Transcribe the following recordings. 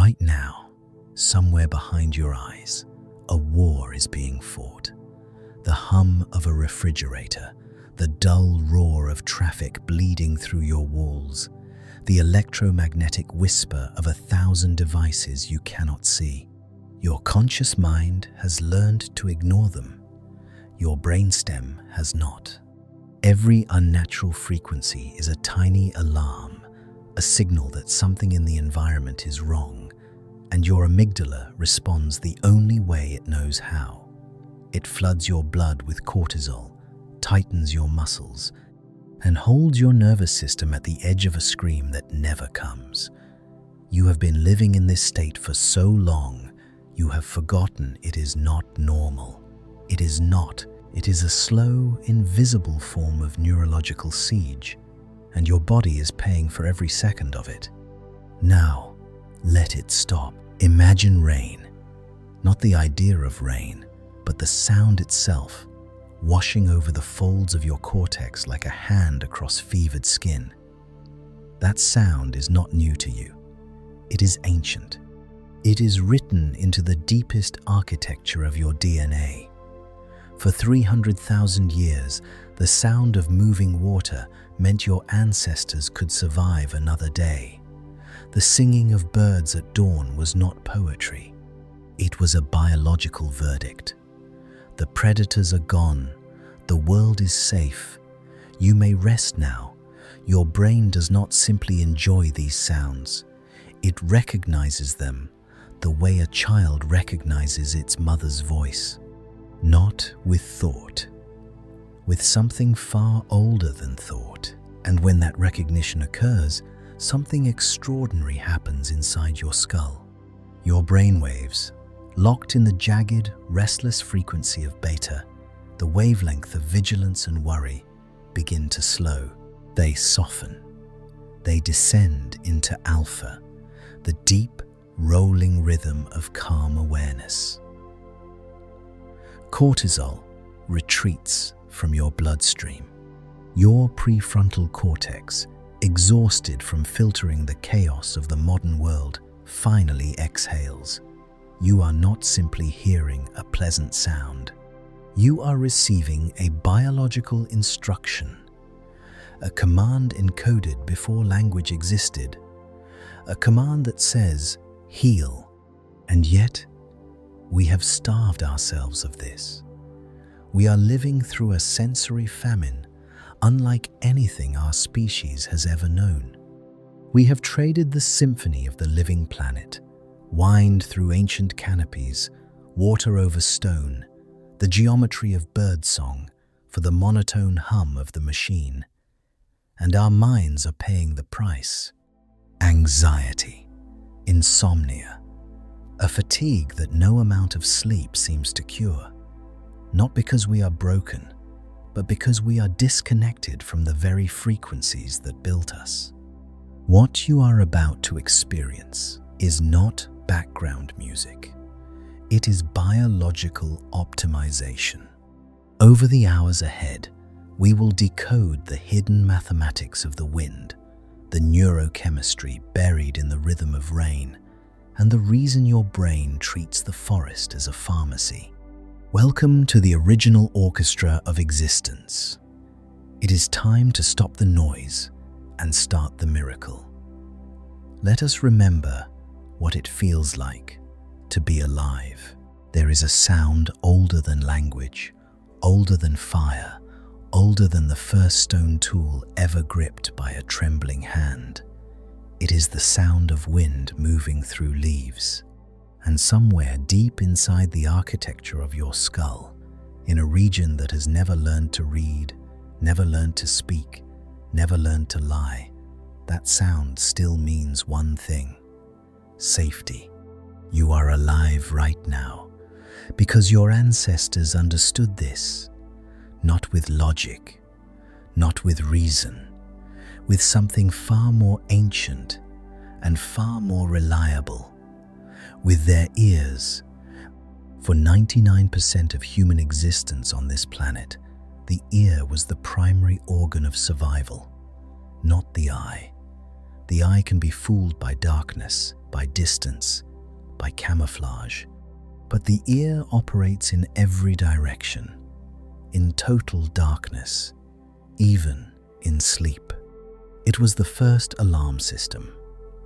Right now, somewhere behind your eyes, a war is being fought. The hum of a refrigerator, the dull roar of traffic bleeding through your walls, the electromagnetic whisper of 1,000 devices you cannot see. Your conscious mind has learned to ignore them. Your brainstem has not. Every unnatural frequency is a tiny alarm, a signal that something in the environment is wrong, and your amygdala responds the only way it knows how. It floods your blood with cortisol, tightens your muscles, and holds your nervous system at the edge of a scream that never comes. You have been living in this state for so long, you have forgotten it is not normal. It is not. It is a slow, invisible form of neurological siege, and your body is paying for every second of it. Now, let it stop. Imagine rain. Not the idea of rain, but the sound itself, washing over the folds of your cortex like a hand across fevered skin. That sound is not new to you. It is ancient. It is written into the deepest architecture of your DNA. For 300,000 years, the sound of moving water meant your ancestors could survive another day. The singing of birds at dawn was not poetry. It was a biological verdict. The predators are gone. The world is safe. You may rest now. Your brain does not simply enjoy these sounds. It recognizes them the way a child recognizes its mother's voice. Not with thought, with something far older than thought. And when that recognition occurs, something extraordinary happens inside your skull. Your brainwaves, locked in the jagged, restless frequency of beta, the wavelength of vigilance and worry, begin to slow. They soften. They descend into alpha, the deep, rolling rhythm of calm awareness. Cortisol retreats from your bloodstream. Your prefrontal cortex, exhausted from filtering the chaos of the modern world, finally exhales. You are not simply hearing a pleasant sound. You are receiving a biological instruction, a command encoded before language existed, a command that says, heal. And yet, we have starved ourselves of this. We are living through a sensory famine unlike anything our species has ever known. We have traded the symphony of the living planet, whined through ancient canopies, water over stone, the geometry of birdsong for the monotone hum of the machine. And our minds are paying the price. Anxiety, insomnia, a fatigue that no amount of sleep seems to cure. Not because we are broken, but because we are disconnected from the very frequencies that built us. What you are about to experience is not background music. It is biological optimization. Over the hours ahead, we will decode the hidden mathematics of the wind, the neurochemistry buried in the rhythm of rain, and the reason your brain treats the forest as a pharmacy. Welcome to the original orchestra of existence. It is time to stop the noise and start the miracle. Let us remember what it feels like to be alive. There is a sound older than language, older than fire, older than the first stone tool ever gripped by a trembling hand. It is the sound of wind moving through leaves. And somewhere deep inside the architecture of your skull, in a region that has never learned to read, never learned to speak, never learned to lie, that sound still means one thing: safety. You are alive right now because your ancestors understood this, not with logic, not with reason, with something far more ancient and far more reliable, with their ears. For 99% of human existence on this planet, the ear was the primary organ of survival, not the eye. The eye can be fooled by darkness, by distance, by camouflage. But the ear operates in every direction, in total darkness, even in sleep. It was the first alarm system,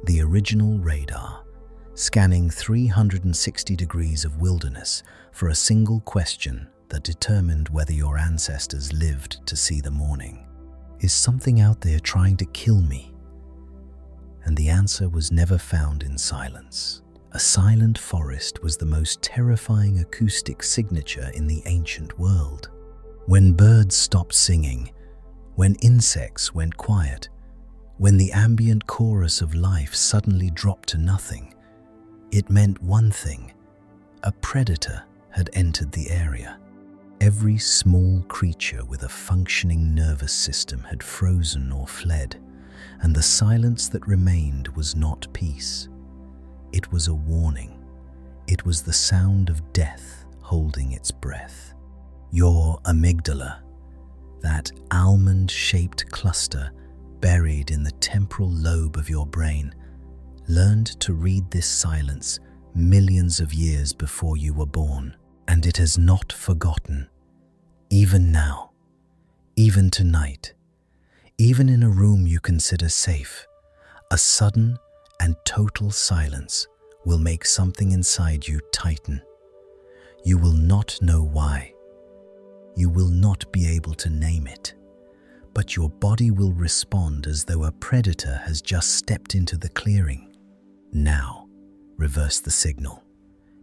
the original radar, scanning 360 degrees of wilderness for a single question that determined whether your ancestors lived to see the morning. Is something out there trying to kill me? And the answer was never found in silence. A silent forest was the most terrifying acoustic signature in the ancient world. When birds stopped singing, when insects went quiet, when the ambient chorus of life suddenly dropped to nothing, it meant one thing: a predator had entered the area. Every small creature with a functioning nervous system had frozen or fled, and the silence that remained was not peace. It was a warning. It was the sound of death holding its breath. Your amygdala, that almond-shaped cluster buried in the temporal lobe of your brain, learned to read this silence millions of years before you were born, and it has not forgotten. Even now, even tonight, even in a room you consider safe, a sudden and total silence will make something inside you tighten. You will not know why. You will not be able to name it, but your body will respond as though a predator has just stepped into the clearing. Now, reverse the signal.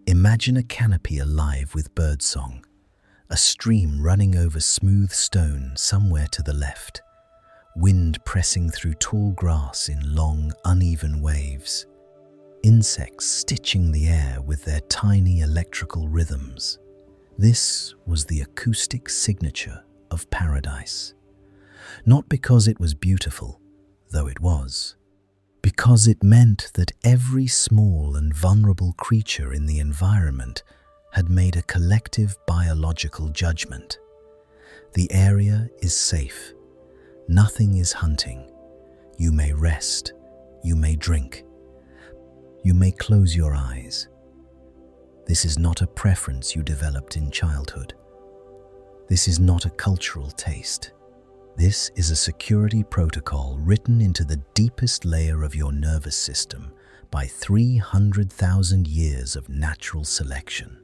Imagine a canopy alive with birdsong, a stream running over smooth stone somewhere to the left, wind pressing through tall grass in long, uneven waves, insects stitching the air with their tiny electrical rhythms. This was the acoustic signature of paradise. Not because it was beautiful, though it was, because it meant that every small and vulnerable creature in the environment had made a collective biological judgment. The area is safe. Nothing is hunting. You may rest. You may drink. You may close your eyes. This is not a preference you developed in childhood. This is not a cultural taste. This is a security protocol written into the deepest layer of your nervous system by 300,000 years of natural selection.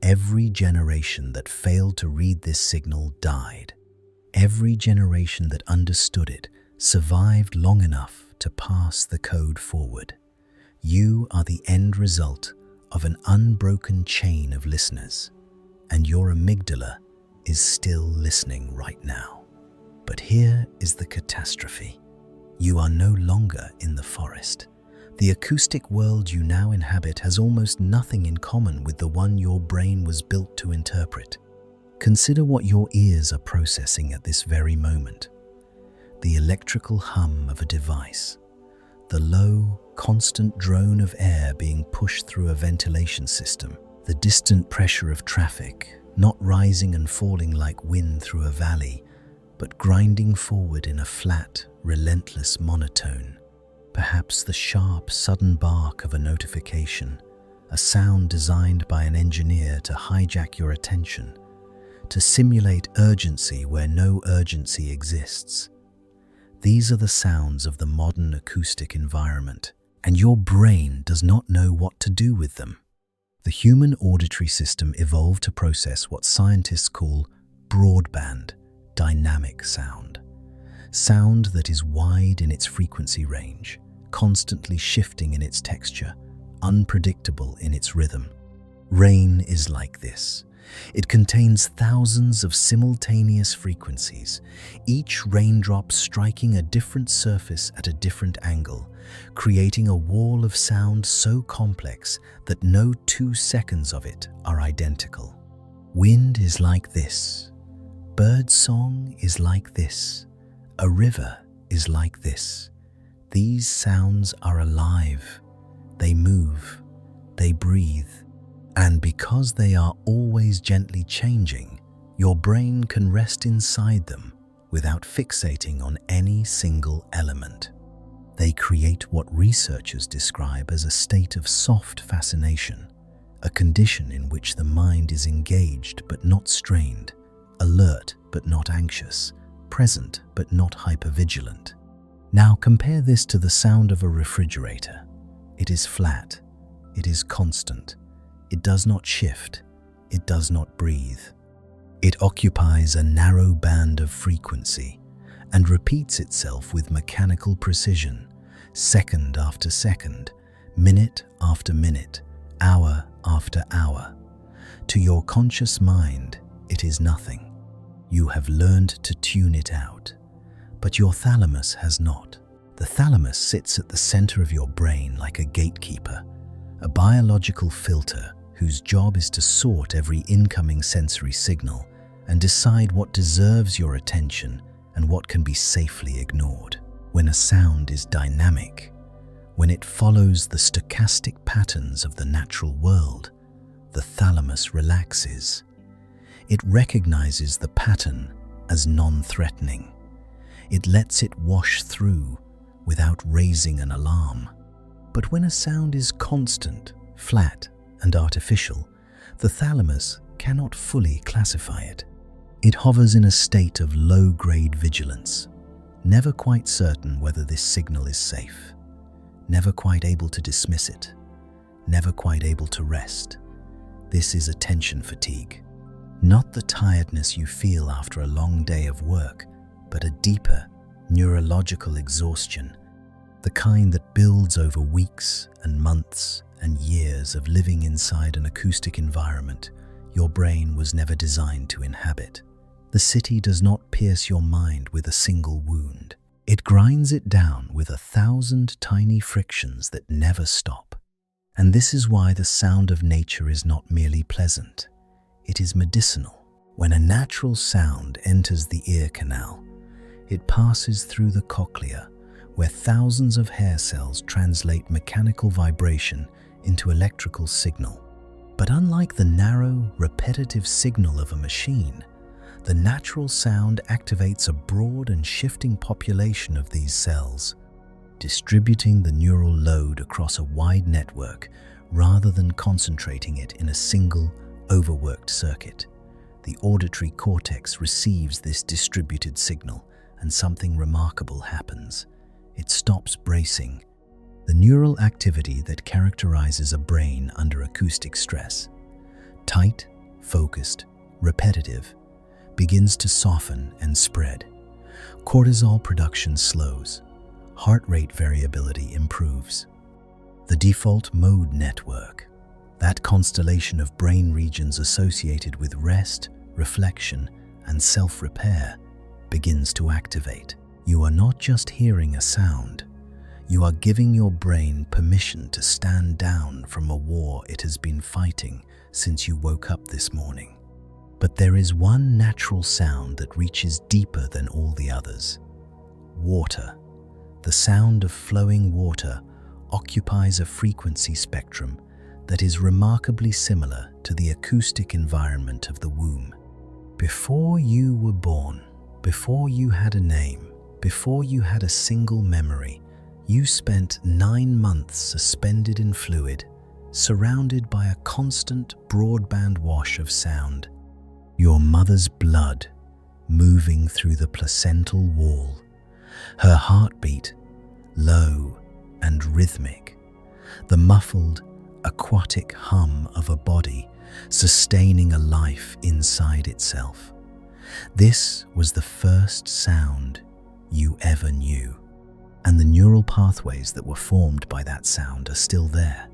Every generation that failed to read this signal died. Every generation that understood it survived long enough to pass the code forward. You are the end result of an unbroken chain of listeners, and your amygdala is still listening right now. But here is the catastrophe. You are no longer in the forest. The acoustic world you now inhabit has almost nothing in common with the one your brain was built to interpret. Consider what your ears are processing at this very moment. The electrical hum of a device, the low, constant drone of air being pushed through a ventilation system, the distant pressure of traffic, not rising and falling like wind through a valley, but grinding forward in a flat, relentless monotone. Perhaps the sharp, sudden bark of a notification, a sound designed by an engineer to hijack your attention, to simulate urgency where no urgency exists. These are the sounds of the modern acoustic environment, and your brain does not know what to do with them. The human auditory system evolved to process what scientists call broadband, dynamic sound. Sound that is wide in its frequency range, constantly shifting in its texture, unpredictable in its rhythm. Rain is like this. It contains thousands of simultaneous frequencies, each raindrop striking a different surface at a different angle, creating a wall of sound so complex that no 2 seconds of it are identical. Wind is like this. Bird song is like this. A river is like this. These sounds are alive. They move. They breathe. And because they are always gently changing, your brain can rest inside them without fixating on any single element. They create what researchers describe as a state of soft fascination, a condition in which the mind is engaged but not strained, alert but not anxious, present but not hypervigilant. Now compare this to the sound of a refrigerator. It is flat, it is constant, it does not shift, it does not breathe. It occupies a narrow band of frequency and repeats itself with mechanical precision, second after second, minute after minute, hour after hour. To your conscious mind, it is nothing. You have learned to tune it out, but your thalamus has not. The thalamus sits at the center of your brain like a gatekeeper, a biological filter whose job is to sort every incoming sensory signal and decide what deserves your attention and what can be safely ignored. When a sound is dynamic, when it follows the stochastic patterns of the natural world, the thalamus relaxes. It recognizes the pattern as non-threatening. It lets it wash through without raising an alarm. But when a sound is constant, flat, and artificial, the thalamus cannot fully classify it. It hovers in a state of low-grade vigilance, never quite certain whether this signal is safe, never quite able to dismiss it, never quite able to rest. This is attention fatigue. Not the tiredness you feel after a long day of work, but a deeper neurological exhaustion, the kind that builds over weeks and months and years of living inside an acoustic environment your brain was never designed to inhabit. The city does not pierce your mind with a single wound. It grinds it down with 1,000 tiny frictions that never stop. And this is why the sound of nature is not merely pleasant. It is medicinal. When a natural sound enters the ear canal, it passes through the cochlea, where thousands of hair cells translate mechanical vibration into electrical signal. But unlike the narrow, repetitive signal of a machine, the natural sound activates a broad and shifting population of these cells, distributing the neural load across a wide network rather than concentrating it in a single, overworked circuit. The auditory cortex receives this distributed signal, and something remarkable happens. It stops bracing. The neural activity that characterizes a brain under acoustic stress, tight, focused, repetitive, begins to soften and spread. Cortisol production slows. Heart rate variability improves. The default mode network, that constellation of brain regions associated with rest, reflection, and self-repair, begins to activate. You are not just hearing a sound. You are giving your brain permission to stand down from a war it has been fighting since you woke up this morning. But there is one natural sound that reaches deeper than all the others. Water. The sound of flowing water occupies a frequency spectrum that is remarkably similar to the acoustic environment of the womb. Before you were born, before you had a name, before you had a single memory, you spent 9 months suspended in fluid, surrounded by a constant broadband wash of sound. Your mother's blood moving through the placental wall, her heartbeat low and rhythmic, the muffled, aquatic hum of a body sustaining a life inside itself. This was the first sound you ever knew. And the neural pathways that were formed by that sound are still there,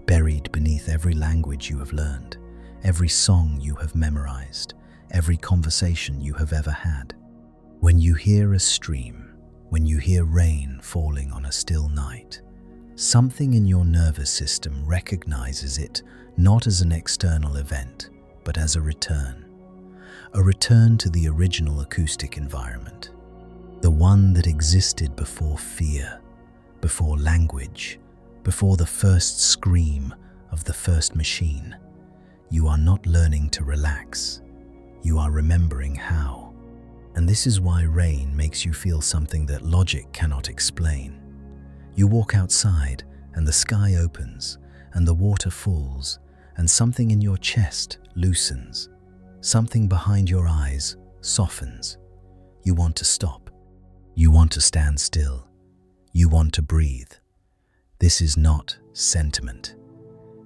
buried beneath every language you have learned, every song you have memorized, every conversation you have ever had. When you hear a stream, when you hear rain falling on a still night, something in your nervous system recognizes it not as an external event, but as a return to the original acoustic environment. The one that existed before fear, before language, before the first scream of the first machine. You are not learning to relax. You are remembering how. And this is why rain makes you feel something that logic cannot explain. You walk outside and the sky opens and the water falls and something in your chest loosens. Something behind your eyes softens. You want to stop. You want to stand still. You want to breathe. This is not sentiment.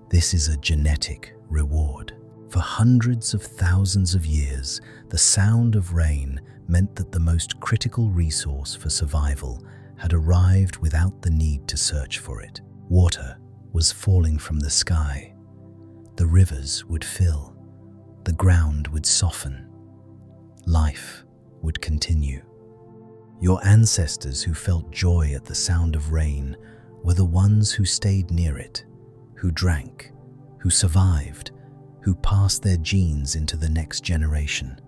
This is a genetic reward. For hundreds of thousands of years, the sound of rain meant that the most critical resource for survival had arrived without the need to search for it. Water was falling from the sky. The rivers would fill. The ground would soften. Life would continue. Your ancestors who felt joy at the sound of rain were the ones who stayed near it, who drank, who survived, who passed their genes into the next generation.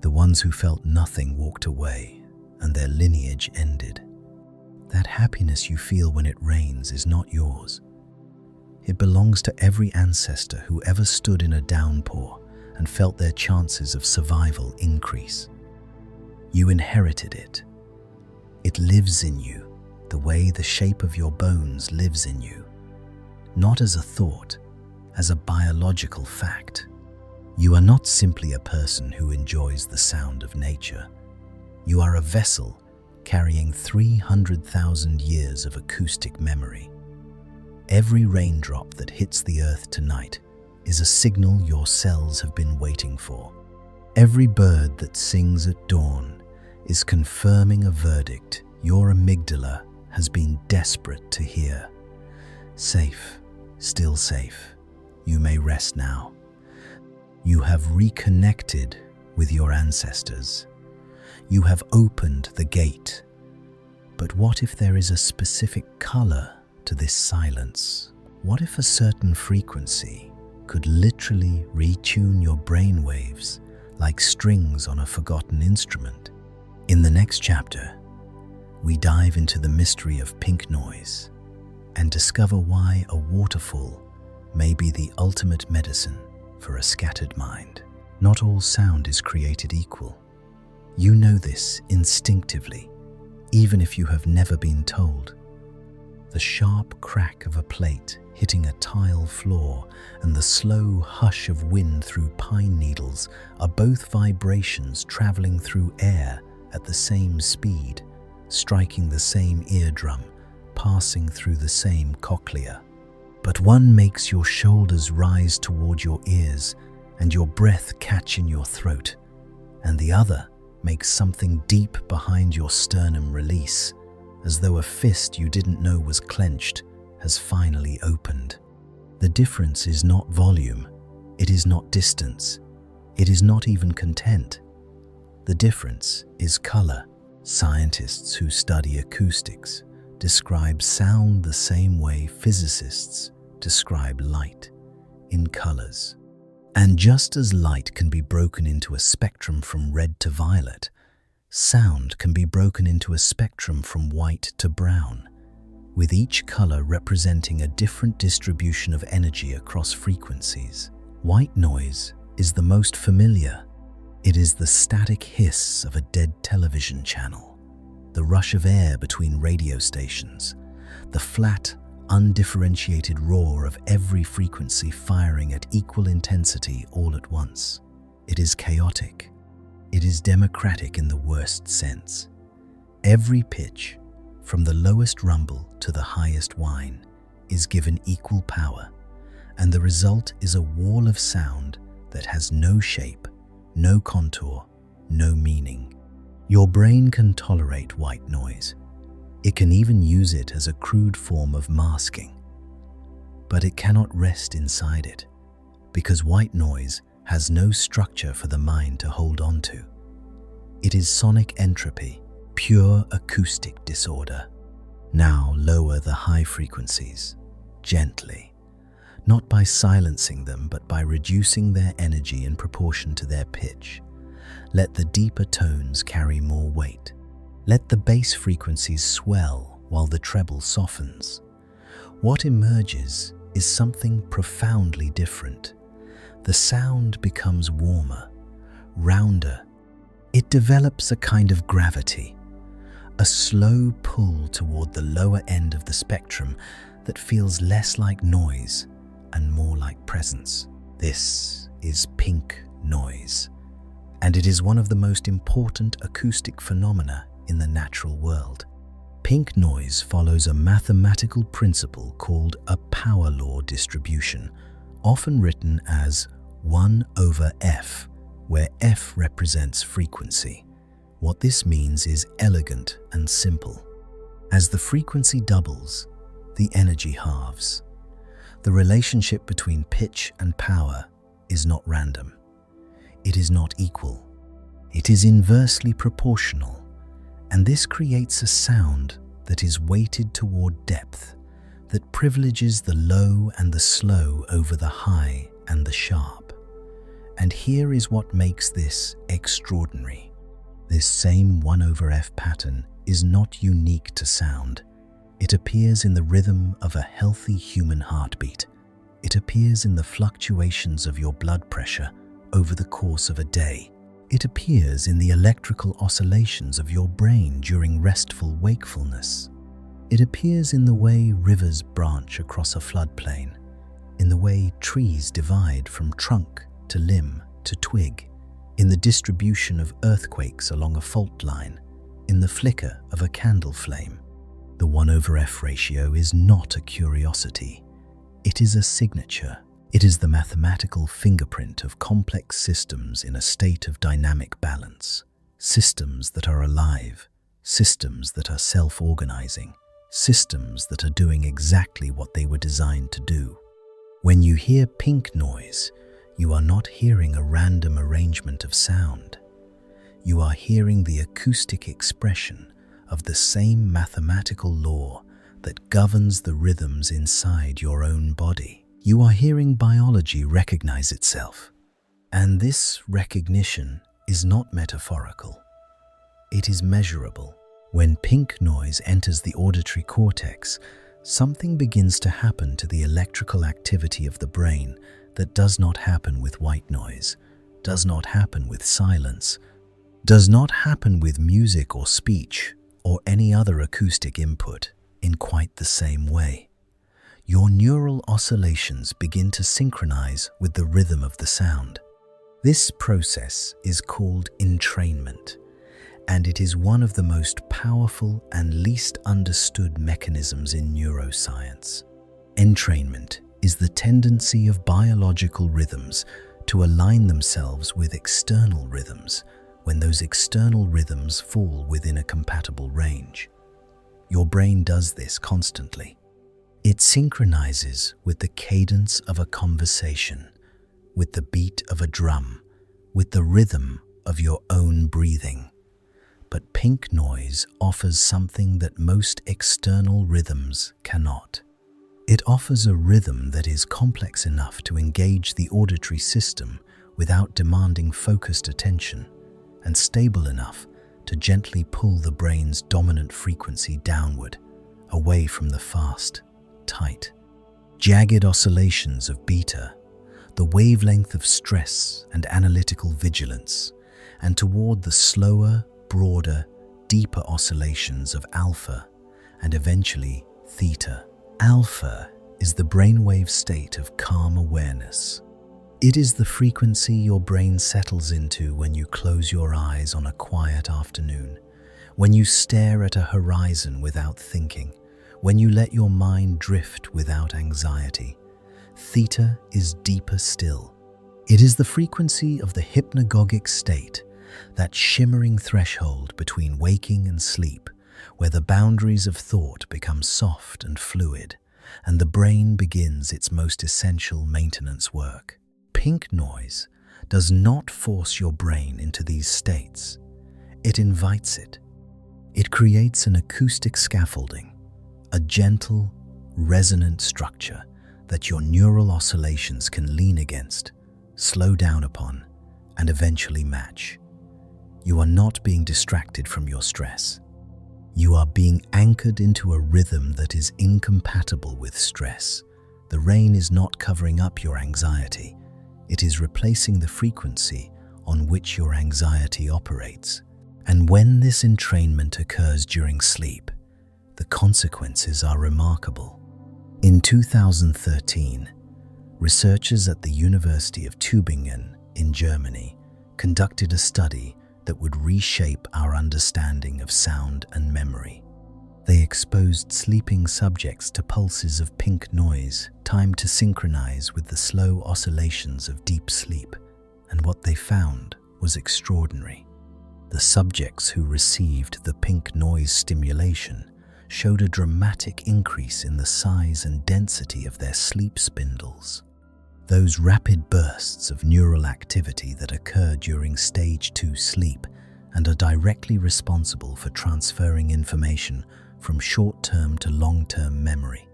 The ones who felt nothing walked away, and their lineage ended. That happiness you feel when it rains is not yours. It belongs to every ancestor who ever stood in a downpour and felt their chances of survival increase. You inherited it. It lives in you, the way the shape of your bones lives in you, not as a thought, as a biological fact. You are not simply a person who enjoys the sound of nature. You are a vessel carrying 300,000 years of acoustic memory. Every raindrop that hits the earth tonight is a signal your cells have been waiting for. Every bird that sings at dawn is confirming a verdict your amygdala has been desperate to hear. Safe, still safe. You may rest now. You have reconnected with your ancestors. You have opened the gate. But what if there is a specific color to this silence? What if a certain frequency could literally retune your brain waves like strings on a forgotten instrument? In the next chapter, we dive into the mystery of pink noise and discover why a waterfall may be the ultimate medicine for a scattered mind. Not all sound is created equal. You know this instinctively, even if you have never been told. The sharp crack of a plate hitting a tile floor and the slow hush of wind through pine needles are both vibrations traveling through air at the same speed, striking the same eardrum, passing through the same cochlea. But one makes your shoulders rise toward your ears and your breath catch in your throat, and the other makes something deep behind your sternum release, as though a fist you didn't know was clenched has finally opened. The difference is not volume, it is not distance, it is not even content. The difference is color. Scientists who study acoustics describe sound the same way physicists describe light, in colors. And just as light can be broken into a spectrum from red to violet, sound can be broken into a spectrum from white to brown, with each color representing a different distribution of energy across frequencies. White noise is the most familiar. It is the static hiss of a dead television channel, the rush of air between radio stations, the flat, undifferentiated roar of every frequency firing at equal intensity all at once. It is chaotic. It is democratic in the worst sense. Every pitch, from the lowest rumble to the highest whine, is given equal power, and the result is a wall of sound that has no shape, no contour, no meaning. Your brain can tolerate white noise. It can even use it as a crude form of masking. But it cannot rest inside it, because white noise has no structure for the mind to hold on to. It is sonic entropy, pure acoustic disorder. Now lower the high frequencies, gently, not by silencing them, but by reducing their energy in proportion to their pitch. Let the deeper tones carry more weight. Let the bass frequencies swell while the treble softens. What emerges is something profoundly different. The sound becomes warmer, rounder. It develops a kind of gravity, a slow pull toward the lower end of the spectrum that feels less like noise and more like presence. This is pink noise, and it is one of the most important acoustic phenomena in the natural world. Pink noise follows a mathematical principle called a power law distribution, often written as 1/f, where f represents frequency. What this means is elegant and simple. As the frequency doubles, the energy halves. The relationship between pitch and power is not random. It is not equal. It is inversely proportional, and this creates a sound that is weighted toward depth, that privileges the low and the slow over the high and the sharp. And here is what makes this extraordinary. This same 1/f pattern is not unique to sound. It appears in the rhythm of a healthy human heartbeat. It appears in the fluctuations of your blood pressure over the course of a day. It appears in the electrical oscillations of your brain during restful wakefulness. It appears in the way rivers branch across a floodplain, in the way trees divide from trunk to limb to twig, in the distribution of earthquakes along a fault line, in the flicker of a candle flame. The 1/f ratio is not a curiosity. It is a signature. It is the mathematical fingerprint of complex systems in a state of dynamic balance. Systems that are alive, systems that are self-organizing, systems that are doing exactly what they were designed to do. When you hear pink noise, you are not hearing a random arrangement of sound. You are hearing the acoustic expression of the same mathematical law that governs the rhythms inside your own body. You are hearing biology recognize itself. And this recognition is not metaphorical. It is measurable. When pink noise enters the auditory cortex, something begins to happen to the electrical activity of the brain that does not happen with white noise, does not happen with silence, does not happen with music or speech or any other acoustic input in quite the same way. Your neural oscillations begin to synchronize with the rhythm of the sound. This process is called entrainment, and it is one of the most powerful and least understood mechanisms in neuroscience. Entrainment is the tendency of biological rhythms to align themselves with external rhythms when those external rhythms fall within a compatible range. Your brain does this constantly. It synchronizes with the cadence of a conversation, with the beat of a drum, with the rhythm of your own breathing. But pink noise offers something that most external rhythms cannot. It offers a rhythm that is complex enough to engage the auditory system without demanding focused attention, and stable enough to gently pull the brain's dominant frequency downward, away from the fast, tight, jagged oscillations of beta, the wavelength of stress and analytical vigilance, and toward the slower, broader, deeper oscillations of alpha and eventually theta. Alpha is the brainwave state of calm awareness. It is the frequency your brain settles into when you close your eyes on a quiet afternoon, when you stare at a horizon without thinking, when you let your mind drift without anxiety. Theta is deeper still. It is the frequency of the hypnagogic state, that shimmering threshold between waking and sleep, where the boundaries of thought become soft and fluid, and the brain begins its most essential maintenance work. Pink noise does not force your brain into these states. It invites it. It creates an acoustic scaffolding, a gentle, resonant structure that your neural oscillations can lean against, slow down upon, and eventually match. You are not being distracted from your stress. You are being anchored into a rhythm that is incompatible with stress. The rain is not covering up your anxiety. It is replacing the frequency on which your anxiety operates. And when this entrainment occurs during sleep, the consequences are remarkable. In 2013, researchers at the University of Tübingen in Germany conducted a study that would reshape our understanding of sound and memory. They exposed sleeping subjects to pulses of pink noise timed to synchronize with the slow oscillations of deep sleep, and what they found was extraordinary. The subjects who received the pink noise stimulation showed a dramatic increase in the size and density of their sleep spindles. Those rapid bursts of neural activity that occur during stage 2 sleep and are directly responsible for transferring information from short-term to long-term memory.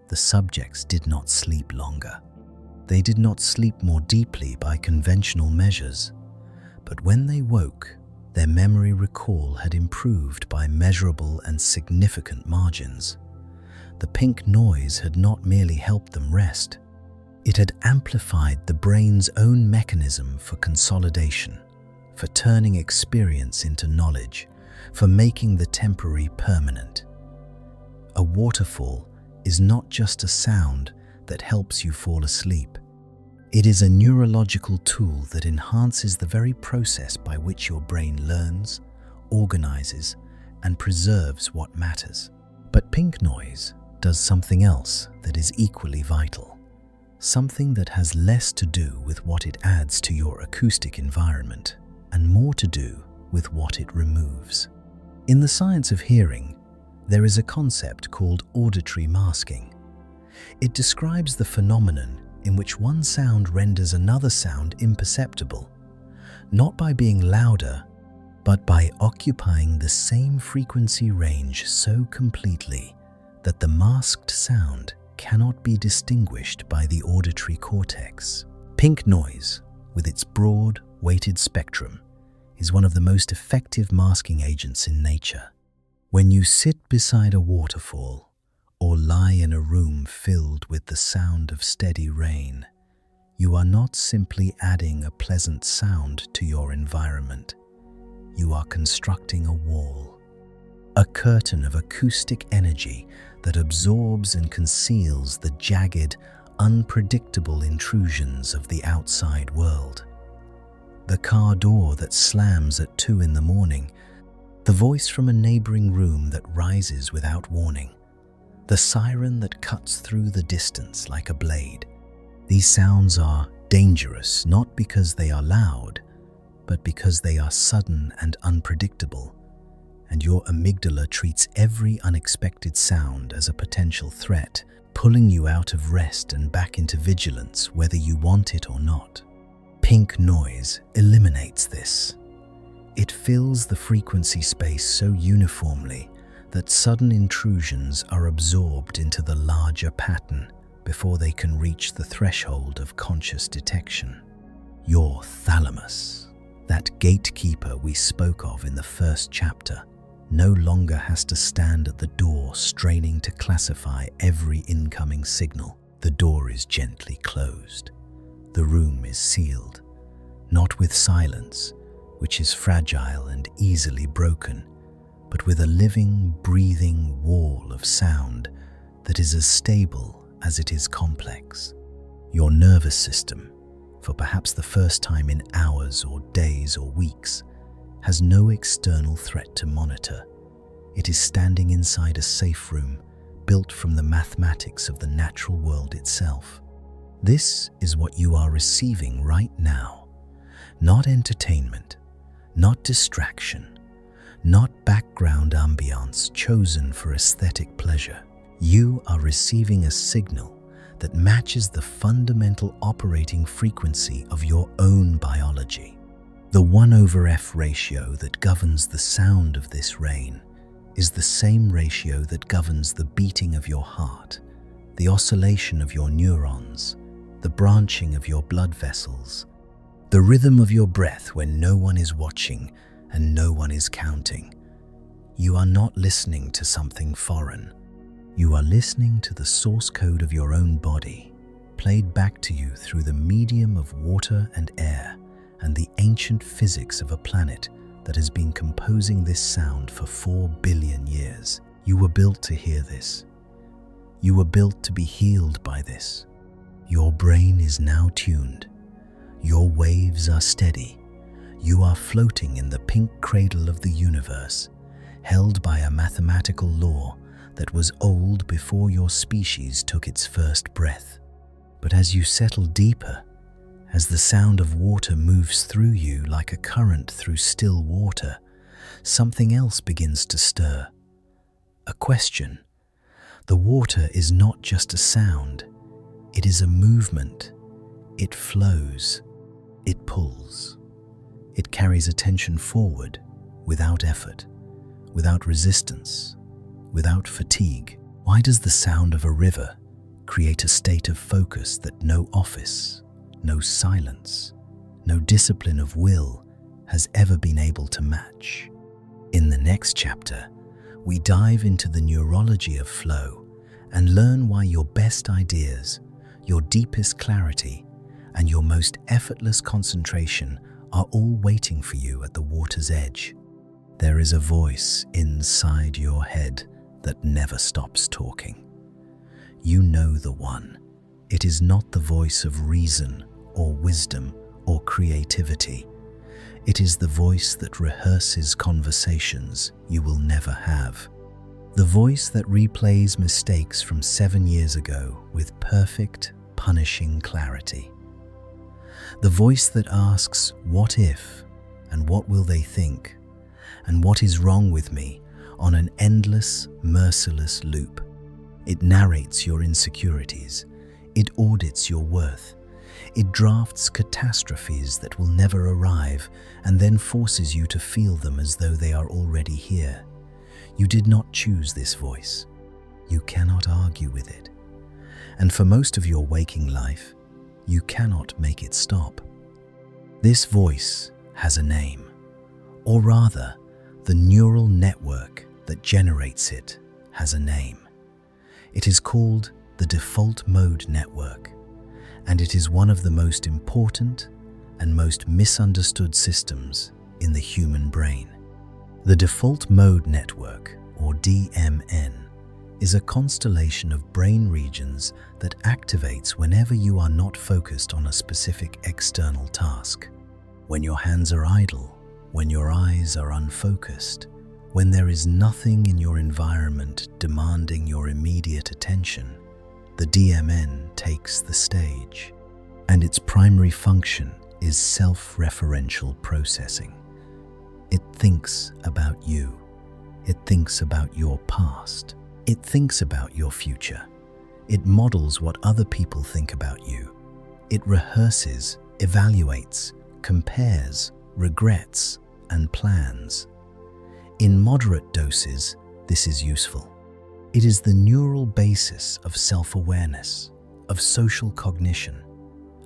The subjects did not sleep longer. They did not sleep more deeply by conventional measures, but when they woke, their memory recall had improved by measurable and significant margins. The pink noise had not merely helped them rest, it had amplified the brain's own mechanism for consolidation, for turning experience into knowledge, for making the temporary permanent. A waterfall is not just a sound that helps you fall asleep. It is a neurological tool that enhances the very process by which your brain learns, organizes, and preserves what matters. But pink noise does something else that is equally vital. Something that has less to do with what it adds to your acoustic environment and more to do with what it removes. In the science of hearing, there is a concept called auditory masking. It describes the phenomenon in which one sound renders another sound imperceptible, not by being louder, but by occupying the same frequency range so completely that the masked sound cannot be distinguished by the auditory cortex. Pink noise, with its broad, weighted spectrum, is one of the most effective masking agents in nature. When you sit beside a waterfall or lie in a room filled with the sound of steady rain, you are not simply adding a pleasant sound to your environment. You are constructing a wall, a curtain of acoustic energy that absorbs and conceals the jagged, unpredictable intrusions of the outside world. The car door that slams at 2 in the morning, the voice from a neighboring room that rises without warning, the siren that cuts through the distance like a blade. These sounds are dangerous not because they are loud, but because they are sudden and unpredictable. And your amygdala treats every unexpected sound as a potential threat, pulling you out of rest and back into vigilance whether you want it or not. Pink noise eliminates this. It fills the frequency space so uniformly that sudden intrusions are absorbed into the larger pattern before they can reach the threshold of conscious detection. Your thalamus, that gatekeeper we spoke of in the first chapter, no longer has to stand at the door straining to classify every incoming signal. The door is gently closed. The room is sealed, not with silence, which is fragile and easily broken, but with a living, breathing wall of sound that is as stable as it is complex. Your nervous system, for perhaps the first time in hours or days or weeks, has no external threat to monitor. It is standing inside a safe room built from the mathematics of the natural world itself. This is what you are receiving right now. Not entertainment, not distraction, not background ambience chosen for aesthetic pleasure. You are receiving a signal that matches the fundamental operating frequency of your own biology. The 1/f ratio that governs the sound of this rain is the same ratio that governs the beating of your heart, the oscillation of your neurons, the branching of your blood vessels, the rhythm of your breath when no one is watching and no one is counting. You are not listening to something foreign. You are listening to the source code of your own body, played back to you through the medium of water and air and the ancient physics of a planet that has been composing this sound for 4 billion years. You were built to hear this. You were built to be healed by this. Your brain is now tuned. Your waves are steady. You are floating in the pink cradle of the universe, held by a mathematical law that was old before your species took its first breath. But as you settle deeper, as the sound of water moves through you like a current through still water, something else begins to stir. A question. The water is not just a sound. It is a movement. It flows. It pulls. It carries attention forward without effort, without resistance, without fatigue. Why does the sound of a river create a state of focus that no office, no silence, no discipline of will has ever been able to match? In the next chapter, we dive into the neurology of flow and learn why your best ideas, your deepest clarity, and your most effortless concentration are all waiting for you at the water's edge. There is a voice inside your head that never stops talking. You know the one. It is not the voice of reason or wisdom or creativity. It is the voice that rehearses conversations you will never have. The voice that replays mistakes from 7 years ago with perfect, punishing clarity. The voice that asks, what if, and what will they think, and what is wrong with me, on an endless, merciless loop. It narrates your insecurities. It audits your worth. It drafts catastrophes that will never arrive and then forces you to feel them as though they are already here. You did not choose this voice. You cannot argue with it. And for most of your waking life, you cannot make it stop. This voice has a name, or rather, the neural network that generates it has a name. It is called the default mode network, and it is one of the most important and most misunderstood systems in the human brain. The default mode network, or DMN, is a constellation of brain regions that activates whenever you are not focused on a specific external task. When your hands are idle, when your eyes are unfocused, when there is nothing in your environment demanding your immediate attention, the DMN takes the stage, and its primary function is self-referential processing. It thinks about you. It thinks about your past. It thinks about your future. It models what other people think about you. It rehearses, evaluates, compares, regrets, and plans. In moderate doses, this is useful. It is the neural basis of self-awareness, of social cognition,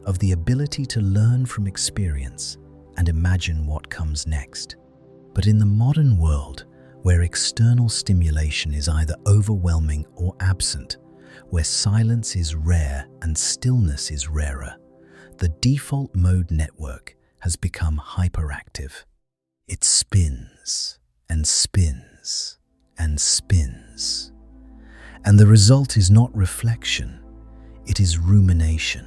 of the ability to learn from experience and imagine what comes next. But in the modern world, where external stimulation is either overwhelming or absent, where silence is rare and stillness is rarer, the default mode network has become hyperactive. It spins and spins and spins. And the result is not reflection, it is rumination.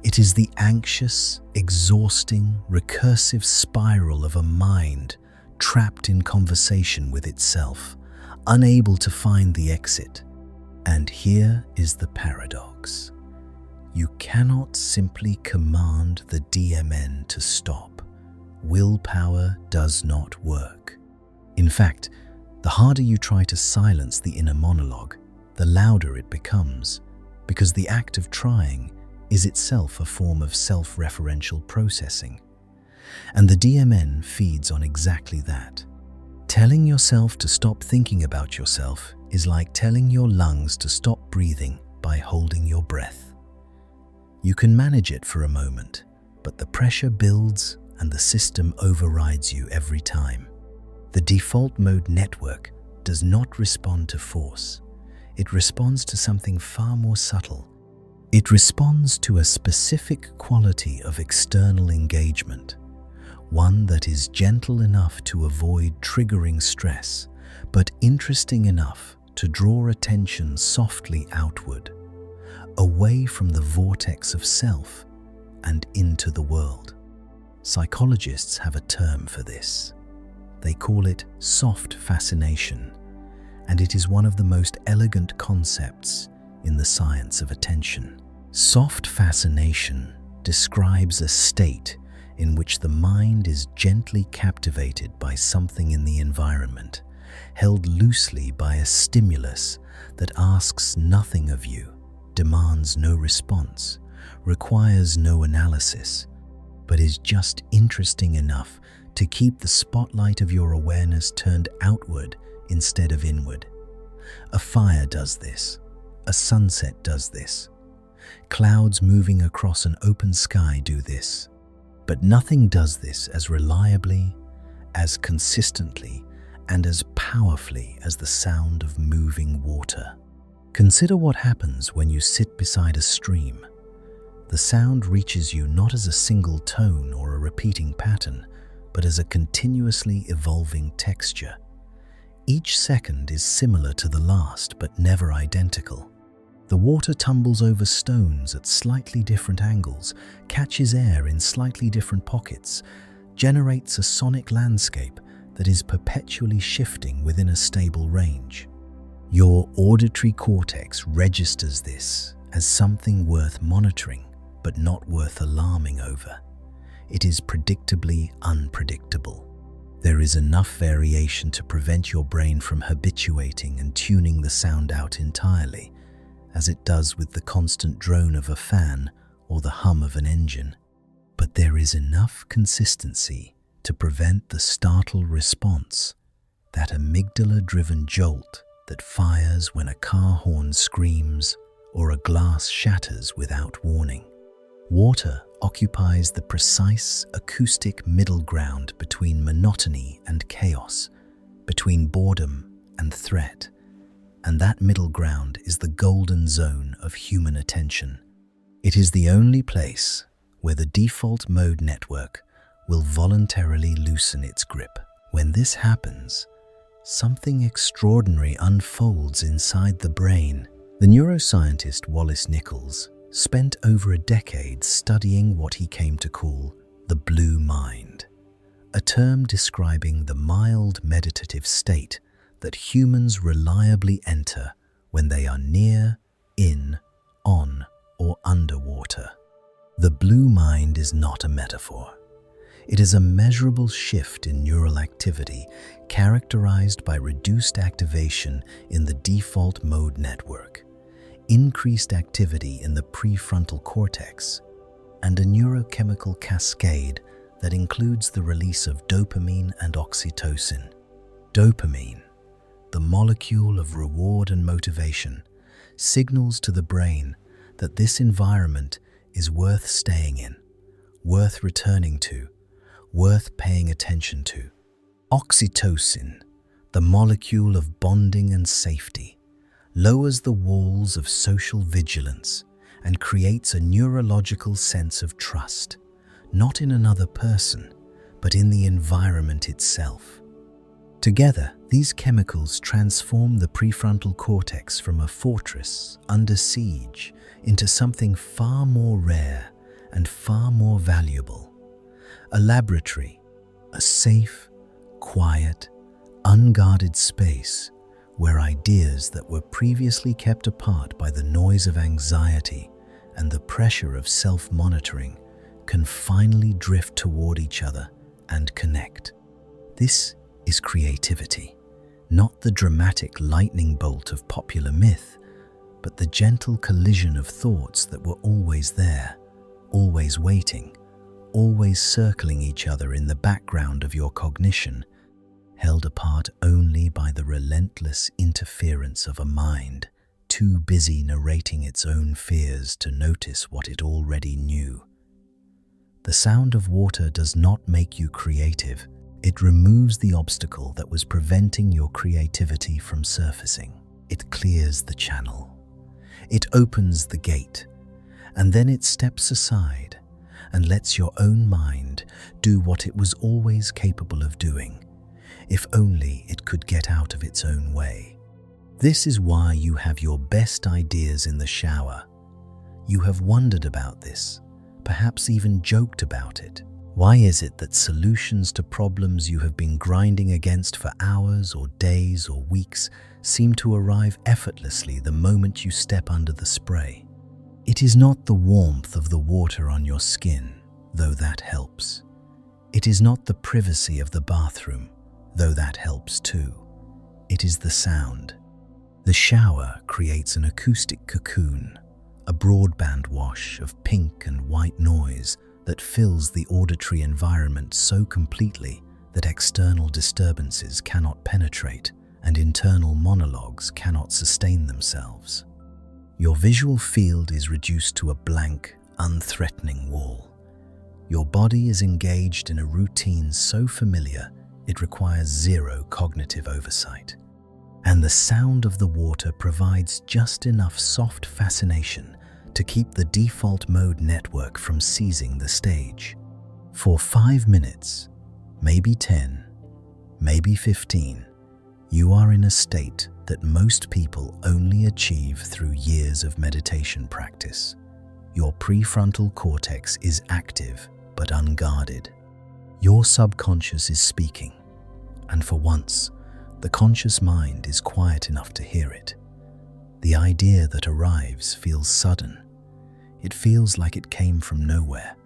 It is the anxious, exhausting, recursive spiral of a mind trapped in conversation with itself, unable to find the exit. And here is the paradox. You cannot simply command the DMN to stop. Willpower does not work. In fact, the harder you try to silence the inner monologue, the louder it becomes, because the act of trying is itself a form of self-referential processing. And the DMN feeds on exactly that. Telling yourself to stop thinking about yourself is like telling your lungs to stop breathing by holding your breath. You can manage it for a moment, but the pressure builds and the system overrides you every time. The default mode network does not respond to force. It responds to something far more subtle. It responds to a specific quality of external engagement. one that is gentle enough to avoid triggering stress, but interesting enough to draw attention softly outward, away from the vortex of self and into the world. Psychologists have a term for this. They call it soft fascination, and it is one of the most elegant concepts in the science of attention. Soft fascination describes a state in which the mind is gently captivated by something in the environment, held loosely by a stimulus that asks nothing of you, demands no response, requires no analysis, but is just interesting enough to keep the spotlight of your awareness turned outward instead of inward. A fire does this. A sunset does this. Clouds moving across an open sky do this. But nothing does this as reliably, as consistently, and as powerfully as the sound of moving water. Consider what happens when you sit beside a stream. The sound reaches you not as a single tone or a repeating pattern, but as a continuously evolving texture. Each second is similar to the last, but never identical. The water tumbles over stones at slightly different angles, catches air in slightly different pockets, generates a sonic landscape that is perpetually shifting within a stable range. Your auditory cortex registers this as something worth monitoring, but not worth alarming over. It is predictably unpredictable. There is enough variation to prevent your brain from habituating and tuning the sound out entirely, as it does with the constant drone of a fan or the hum of an engine. But there is enough consistency to prevent the startle response, that amygdala-driven jolt that fires when a car horn screams or a glass shatters without warning. Water occupies the precise acoustic middle ground between monotony and chaos, between boredom and threat, and that middle ground is the golden zone of human attention. It is the only place where the default mode network will voluntarily loosen its grip. When this happens, something extraordinary unfolds inside the brain. The neuroscientist Wallace Nichols spent over a decade studying what he came to call the blue mind, a term describing the mild meditative state that humans reliably enter when they are near, in, on, or underwater. The blue mind is not a metaphor. It is a measurable shift in neural activity characterized by reduced activation in the default mode network, increased activity in the prefrontal cortex, and a neurochemical cascade that includes the release of dopamine and oxytocin. Dopamine, the molecule of reward and motivation, signals to the brain that this environment is worth staying in, worth returning to, worth paying attention to. Oxytocin, the molecule of bonding and safety, lowers the walls of social vigilance and creates a neurological sense of trust, not in another person, but in the environment itself. Together, these chemicals transform the prefrontal cortex from a fortress under siege into something far more rare and far more valuable. A laboratory, a safe, quiet, unguarded space where ideas that were previously kept apart by the noise of anxiety and the pressure of self-monitoring can finally drift toward each other and connect. This is creativity, not the dramatic lightning bolt of popular myth, but the gentle collision of thoughts that were always there, always waiting, always circling each other in the background of your cognition, held apart only by the relentless interference of a mind too busy narrating its own fears to notice what it already knew. The sound of water does not make you creative. It removes the obstacle that was preventing your creativity from surfacing. It clears the channel. It opens the gate, and then it steps aside, and lets your own mind do what it was always capable of doing, if only it could get out of its own way. This is why you have your best ideas in the shower. You have wondered about this, perhaps even joked about it. Why is it that solutions to problems you have been grinding against for hours or days or weeks seem to arrive effortlessly the moment you step under the spray? It is not the warmth of the water on your skin, though that helps. It is not the privacy of the bathroom, though that helps too. It is the sound. The shower creates an acoustic cocoon, a broadband wash of pink and white noise that fills the auditory environment so completely that external disturbances cannot penetrate and internal monologues cannot sustain themselves. Your visual field is reduced to a blank, unthreatening wall. Your body is engaged in a routine so familiar it requires zero cognitive oversight. And the sound of the water provides just enough soft fascination to keep the default mode network from seizing the stage. For 5 minutes, maybe 10, maybe 15, you are in a state that most people only achieve through years of meditation practice. Your prefrontal cortex is active but unguarded. Your subconscious is speaking, and for once, the conscious mind is quiet enough to hear it. The idea that arrives feels sudden. It feels like it came from nowhere.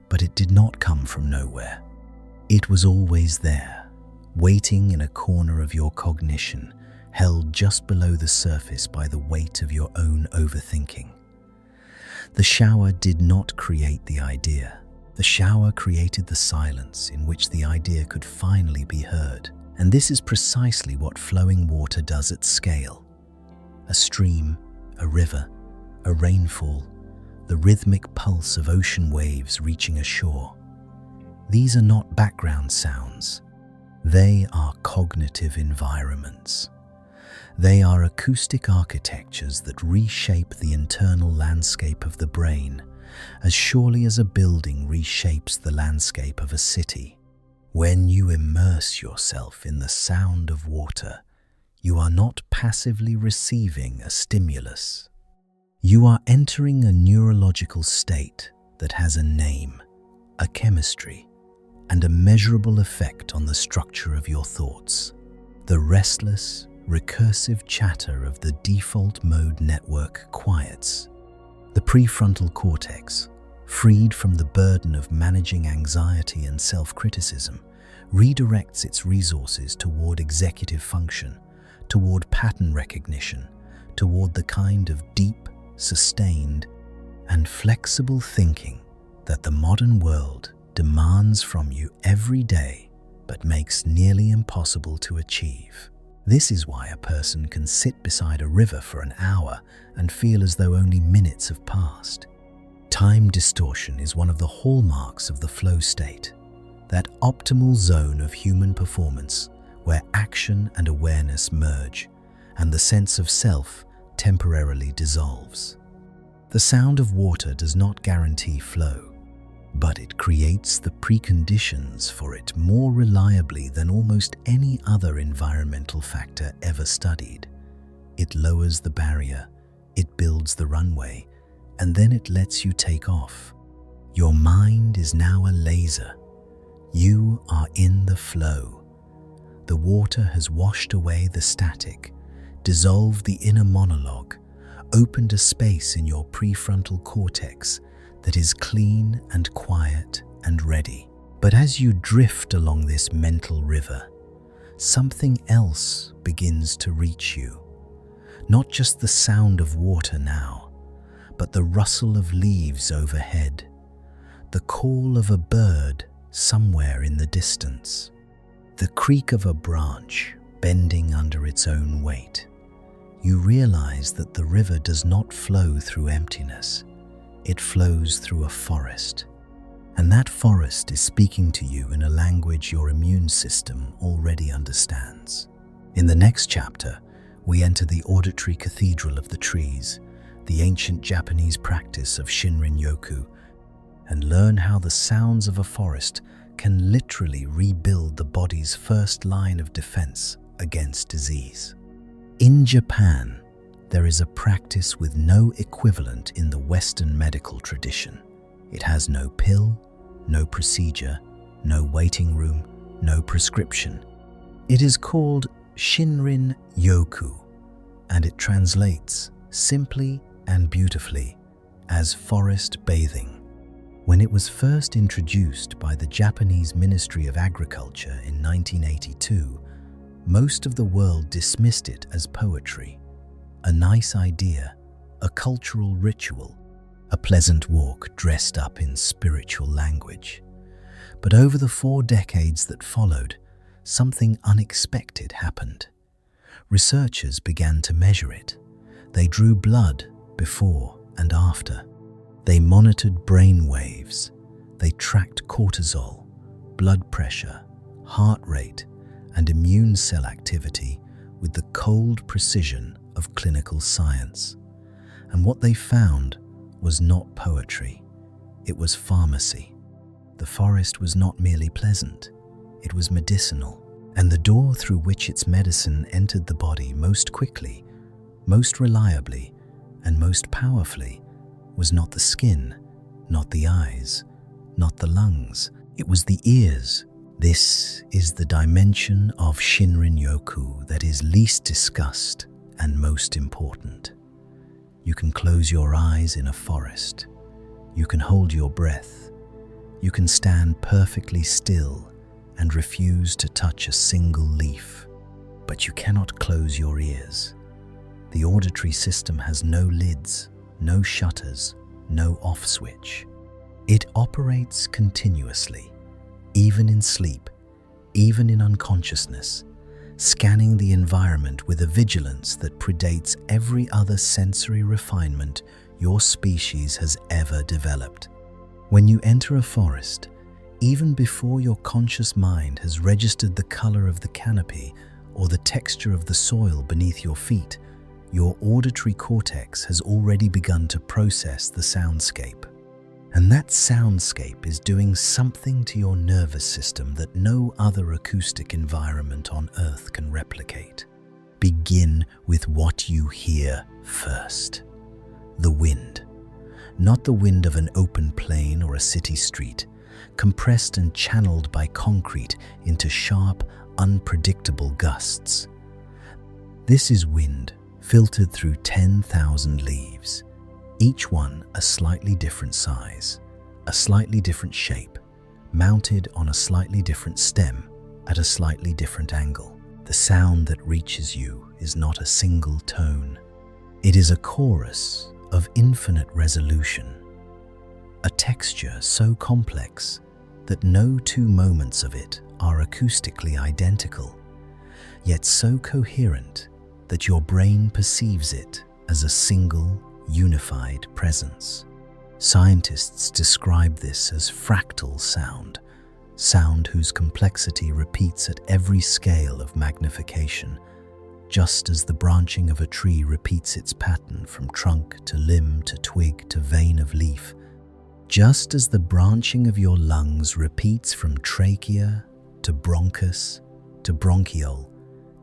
But it did not come from nowhere. It was always there, waiting in a corner of your cognition, held just below the surface by the weight of your own overthinking. The shower did not create the idea. The shower created the silence in which the idea could finally be heard. And this is precisely what flowing water does at scale. A stream, a river, a rainfall, the rhythmic pulse of ocean waves reaching a shore. These are not background sounds. They are cognitive environments. They are acoustic architectures that reshape the internal landscape of the brain, as surely as a building reshapes the landscape of a city. When you immerse yourself in the sound of water, you are not passively receiving a stimulus. You are entering a neurological state that has a name, a chemistry, and a measurable effect on the structure of your thoughts. The restless, recursive chatter of the default mode network quiets. The prefrontal cortex, freed from the burden of managing anxiety and self-criticism, redirects its resources toward executive function, toward pattern recognition, toward the kind of deep, sustained, and flexible thinking that the modern world demands from you every day but makes nearly impossible to achieve. This is why a person can sit beside a river for an hour and feel as though only minutes have passed. Time distortion is one of the hallmarks of the flow state, that optimal zone of human performance where action and awareness merge and the sense of self temporarily dissolves. The sound of water does not guarantee flow, but it creates the preconditions for it more reliably than almost any other environmental factor ever studied. It lowers the barrier, it builds the runway, and then it lets you take off. Your mind is now a laser. You are in the flow. The water has washed away the static, dissolved the inner monologue, opened a space in your prefrontal cortex that is clean and quiet and ready. But as you drift along this mental river, something else begins to reach you. Not just the sound of water now, but the rustle of leaves overhead, the call of a bird somewhere in the distance, the creak of a branch bending under its own weight. You realize that the river does not flow through emptiness. It flows through a forest. And that forest is speaking to you in a language your immune system already understands. In the next chapter, we enter the auditory cathedral of the trees, the ancient Japanese practice of Shinrin-yoku, and learn how the sounds of a forest can literally rebuild the body's first line of defense against disease. In Japan, there is a practice with no equivalent in the Western medical tradition. It has no pill, no procedure, no waiting room, no prescription. It is called Shinrin Yoku, and it translates simply and beautifully as forest bathing. When it was first introduced by the Japanese Ministry of Agriculture in 1982, most of the world dismissed it as poetry, a nice idea, a cultural ritual, a pleasant walk dressed up in spiritual language. But over the 4 decades that followed, something unexpected happened. Researchers began to measure it. They drew blood before and after. They monitored brain waves. They tracked cortisol, blood pressure, heart rate, and immune cell activity with the cold precision of clinical science. And what they found was not poetry. It was pharmacy. The forest was not merely pleasant. It was medicinal. And the door through which its medicine entered the body most quickly, most reliably, and most powerfully was not the skin, not the eyes, not the lungs. It was the ears. This is the dimension of Shinrin Yoku that is least discussed and most important. You can close your eyes in a forest. You can hold your breath. You can stand perfectly still and refuse to touch a single leaf. But you cannot close your ears. The auditory system has no lids, no shutters, no off switch. It operates continuously, even in sleep, even in unconsciousness, scanning the environment with a vigilance that predates every other sensory refinement your species has ever developed. When you enter a forest, even before your conscious mind has registered the color of the canopy or the texture of the soil beneath your feet, your auditory cortex has already begun to process the soundscape. And that soundscape is doing something to your nervous system that no other acoustic environment on Earth can replicate. Begin with what you hear first. The wind. Not the wind of an open plain or a city street, compressed and channeled by concrete into sharp, unpredictable gusts. This is wind filtered through 10,000 leaves, each one a slightly different size, a slightly different shape, mounted on a slightly different stem at a slightly different angle. The sound that reaches you is not a single tone. It is a chorus of infinite resolution, a texture so complex that no 2 moments of it are acoustically identical, yet so coherent that your brain perceives it as a single, unified presence. Scientists describe this as fractal sound, sound whose complexity repeats at every scale of magnification, just as the branching of a tree repeats its pattern from trunk to limb to twig to vein of leaf, just as the branching of your lungs repeats from trachea to bronchus to bronchiole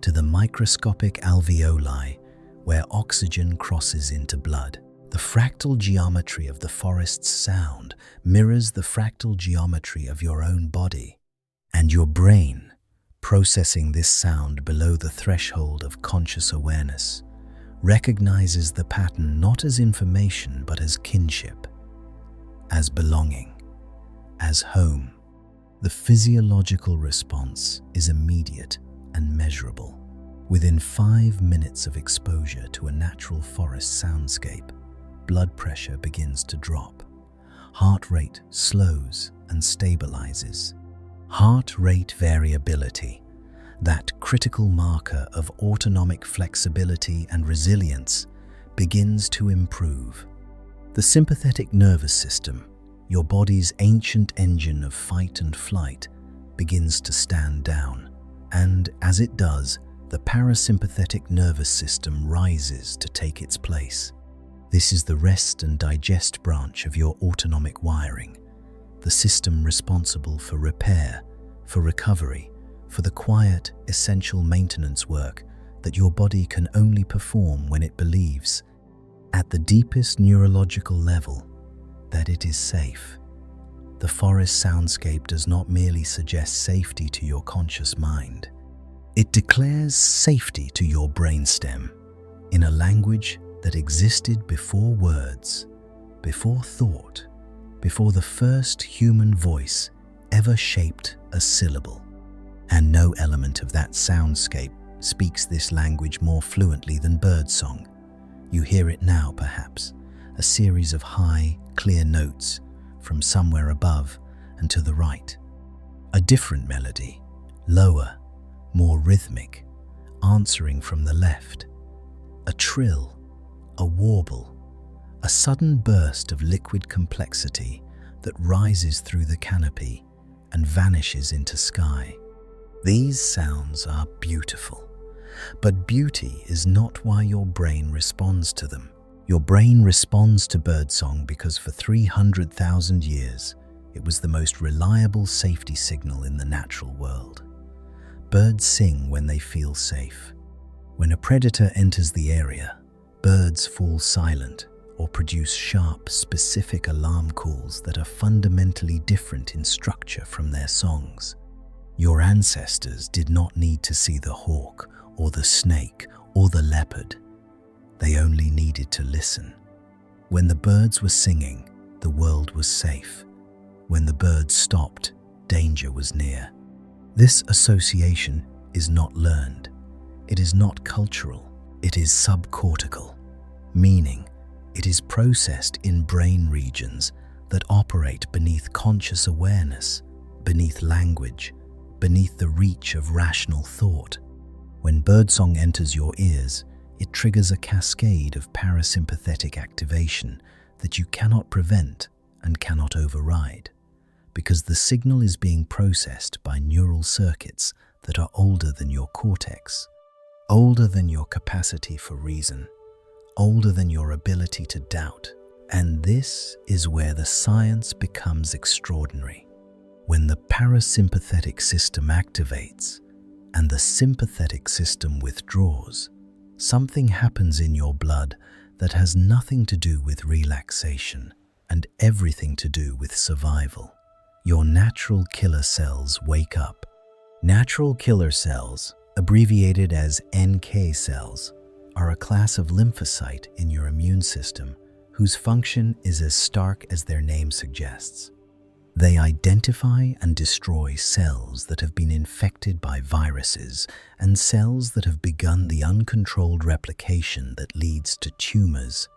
to the microscopic alveoli where oxygen crosses into blood. The fractal geometry of the forest's sound mirrors the fractal geometry of your own body, and your brain, processing this sound below the threshold of conscious awareness, recognizes the pattern not as information but as kinship, as belonging, as home. The physiological response is immediate and measurable. Within 5 minutes of exposure to a natural forest soundscape, blood pressure begins to drop. Heart rate slows and stabilizes. Heart rate variability, that critical marker of autonomic flexibility and resilience, begins to improve. The sympathetic nervous system, your body's ancient engine of fight and flight, begins to stand down. And as it does, the parasympathetic nervous system rises to take its place. This is the rest and digest branch of your autonomic wiring, the system responsible for repair, for recovery, for the quiet, essential maintenance work that your body can only perform when it believes, at the deepest neurological level, that it is safe. The forest soundscape does not merely suggest safety to your conscious mind. It declares safety to your brainstem in a language that existed before words, before thought, before the first human voice ever shaped a syllable. And no element of that soundscape speaks this language more fluently than birdsong. You hear it now, perhaps, a series of high, clear notes from somewhere above and to the right. A different melody, lower, more rhythmic, answering from the left. A trill, a warble, a sudden burst of liquid complexity that rises through the canopy and vanishes into sky. These sounds are beautiful, but beauty is not why your brain responds to them. Your brain responds to birdsong because for 300,000 years, it was the most reliable safety signal in the natural world. Birds sing when they feel safe. When a predator enters the area, birds fall silent or produce sharp, specific alarm calls that are fundamentally different in structure from their songs. Your ancestors did not need to see the hawk or the snake or the leopard. They only needed to listen. When the birds were singing, the world was safe. When the birds stopped, danger was near. This association is not learned. It is not cultural. It is subcortical, meaning it is processed in brain regions that operate beneath conscious awareness, beneath language, beneath the reach of rational thought. When birdsong enters your ears, it triggers a cascade of parasympathetic activation that you cannot prevent and cannot override, because the signal is being processed by neural circuits that are older than your cortex, older than your capacity for reason, older than your ability to doubt. And this is where the science becomes extraordinary. When the parasympathetic system activates and the sympathetic system withdraws, something happens in your blood that has nothing to do with relaxation and everything to do with survival. Your natural killer cells wake up. Natural killer cells, abbreviated as NK cells, are a class of lymphocyte in your immune system whose function is as stark as their name suggests. They identify and destroy cells that have been infected by viruses and cells that have begun the uncontrolled replication that leads to tumors.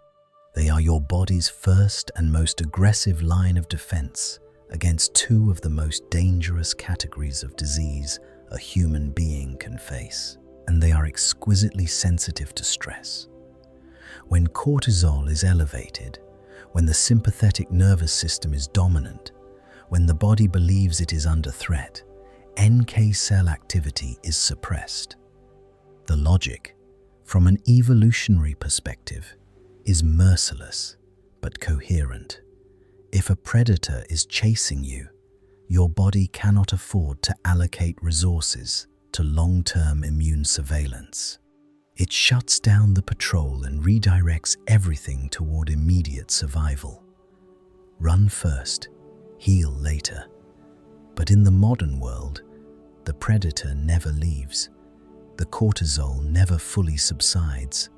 They are your body's first and most aggressive line of defense against two of the most dangerous categories of disease a human being can face, and they are exquisitely sensitive to stress. When cortisol is elevated, when the sympathetic nervous system is dominant, when the body believes it is under threat, NK cell activity is suppressed. The logic, from an evolutionary perspective, is merciless but coherent. If a predator is chasing you, your body cannot afford to allocate resources to long-term immune surveillance. It shuts down the patrol and redirects everything toward immediate survival. Run first, heal later. But in the modern world, the predator never leaves. The cortisol never fully subsides.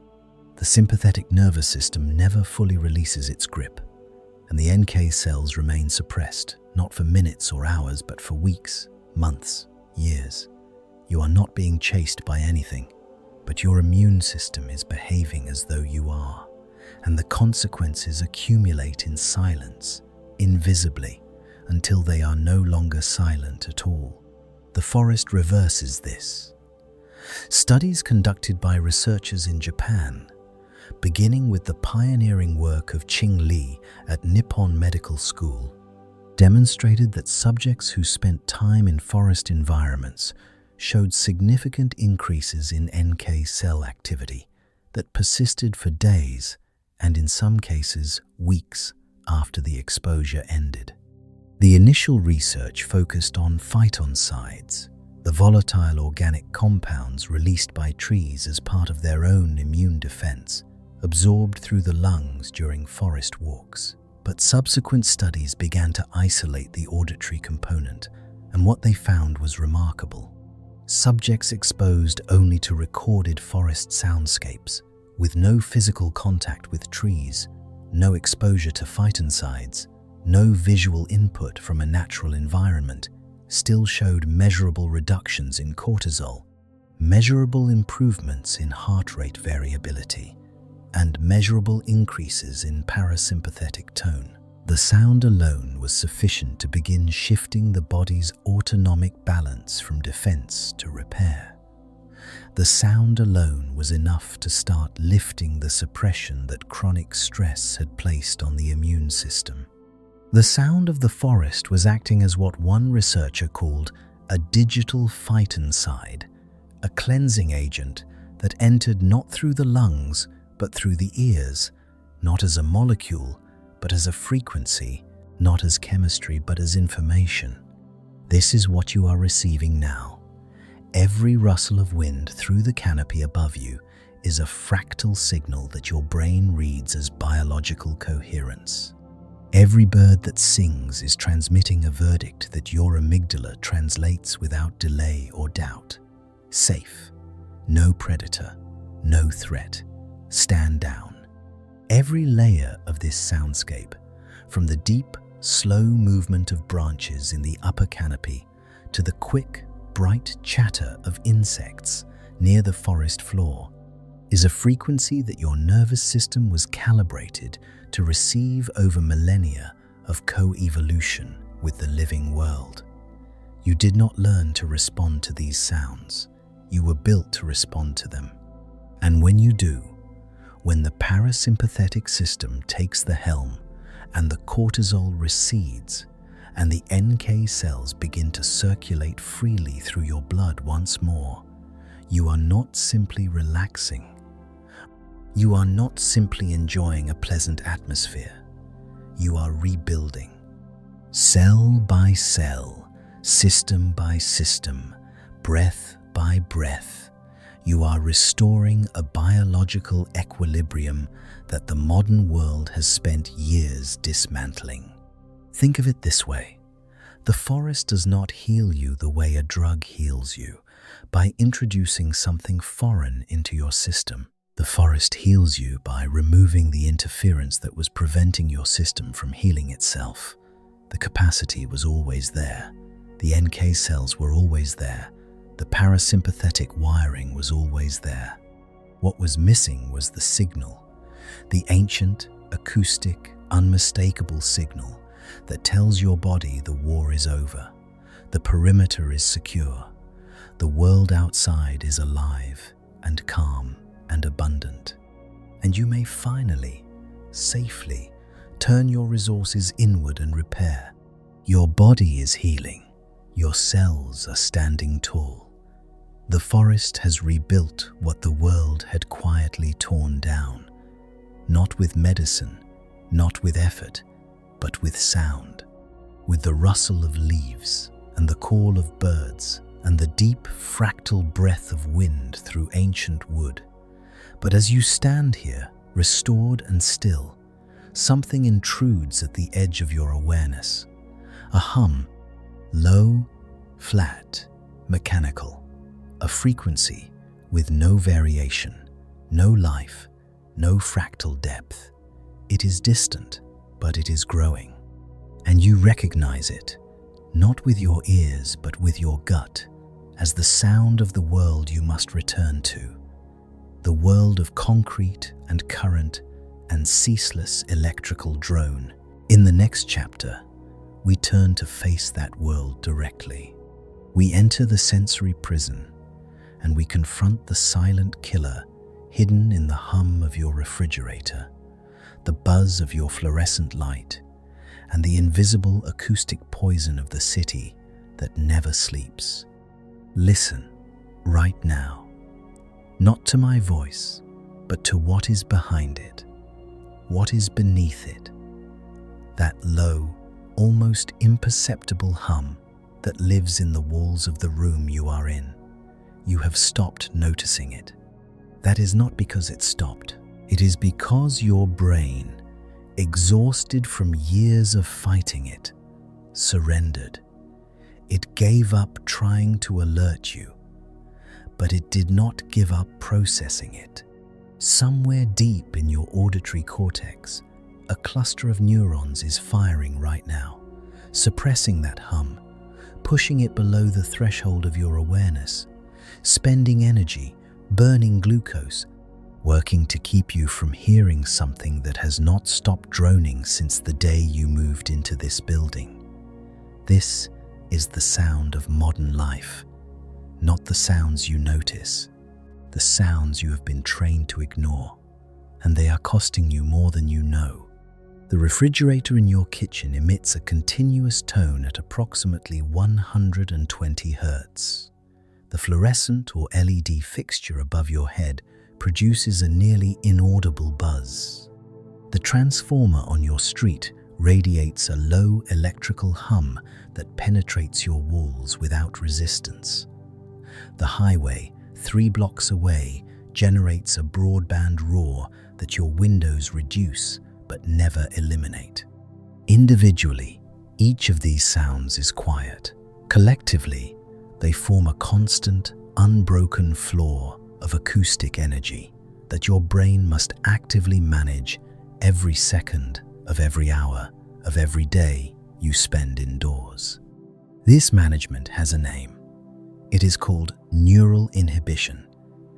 The sympathetic nervous system never fully releases its grip. And the NK cells remain suppressed, not for minutes or hours, but for weeks, months, years. You are not being chased by anything, but your immune system is behaving as though you are, and the consequences accumulate in silence, invisibly, until they are no longer silent at all. The forest reverses this. Studies conducted by researchers in Japan, beginning with the pioneering work of Ching Li at Nippon Medical School, demonstrated that subjects who spent time in forest environments showed significant increases in NK cell activity that persisted for days and in some cases weeks after the exposure ended. The initial research focused on phytoncides, the volatile organic compounds released by trees as part of their own immune defense, absorbed through the lungs during forest walks. But subsequent studies began to isolate the auditory component, and what they found was remarkable. Subjects exposed only to recorded forest soundscapes, with no physical contact with trees, no exposure to phytoncides, no visual input from a natural environment, still showed measurable reductions in cortisol, measurable improvements in heart rate variability, and measurable increases in parasympathetic tone. The sound alone was sufficient to begin shifting the body's autonomic balance from defense to repair. The sound alone was enough to start lifting the suppression that chronic stress had placed on the immune system. The sound of the forest was acting as what one researcher called a digital phytoncide, a cleansing agent that entered not through the lungs but through the ears, not as a molecule but as a frequency, not as chemistry but as information. This is what you are receiving now. Every rustle of wind through the canopy above you is a fractal signal that your brain reads as biological coherence. Every bird that sings is transmitting a verdict that your amygdala translates without delay or doubt. Safe. No predator. No threat. Stand down. Every layer of this soundscape, from the deep, slow movement of branches in the upper canopy to the quick, bright chatter of insects near the forest floor, is a frequency that your nervous system was calibrated to receive over millennia of co-evolution with the living world. You did not learn to respond to these sounds. You were built to respond to them. And when you do, when the parasympathetic system takes the helm and the cortisol recedes and the NK cells begin to circulate freely through your blood once more, you are not simply relaxing. You are not simply enjoying a pleasant atmosphere. You are rebuilding. Cell by cell, system by system, breath by breath, you are restoring a biological equilibrium that the modern world has spent years dismantling. Think of it this way. The forest does not heal you the way a drug heals you, by introducing something foreign into your system. The forest heals you by removing the interference that was preventing your system from healing itself. The capacity was always there. The NK cells were always there. The parasympathetic wiring was always there. What was missing was the signal, the ancient, acoustic, unmistakable signal that tells your body the war is over, the perimeter is secure, the world outside is alive and calm and abundant, and you may finally, safely, turn your resources inward and repair. Your body is healing. Your cells are standing tall. The forest has rebuilt what the world had quietly torn down, not with medicine, not with effort, but with sound, with the rustle of leaves and the call of birds and the deep fractal breath of wind through ancient wood. But as you stand here, restored and still, something intrudes at the edge of your awareness. A hum, low, flat, mechanical, a frequency with no variation, no life, no fractal depth. It is distant, but it is growing. And you recognize it, not with your ears, but with your gut, as the sound of the world you must return to. The world of concrete and current and ceaseless electrical drone. In the next chapter, we turn to face that world directly. We enter the sensory prison, and we confront the silent killer hidden in the hum of your refrigerator, the buzz of your fluorescent light, and the invisible acoustic poison of the city that never sleeps. Listen, right now. Not to my voice, but to what is behind it, what is beneath it. That low, almost imperceptible hum that lives in the walls of the room you are in. You have stopped noticing it. That is not because it stopped. It is because your brain, exhausted from years of fighting it, surrendered. It gave up trying to alert you, but it did not give up processing it. Somewhere deep in your auditory cortex, a cluster of neurons is firing right now, suppressing that hum, pushing it below the threshold of your awareness, spending energy, burning glucose, working to keep you from hearing something that has not stopped droning since the day you moved into this building. This is the sound of modern life, not the sounds you notice, the sounds you have been trained to ignore, and they are costing you more than you know. The refrigerator in your kitchen emits a continuous tone at approximately 120 Hz. The fluorescent or LED fixture above your head produces a nearly inaudible buzz. The transformer on your street radiates a low electrical hum that penetrates your walls without resistance. The highway 3 blocks away generates a broadband roar that your windows reduce but never eliminate. Individually, each of these sounds is quiet. Collectively, they form a constant, unbroken floor of acoustic energy that your brain must actively manage every second of every hour of every day you spend indoors. This management has a name. It is called neural inhibition,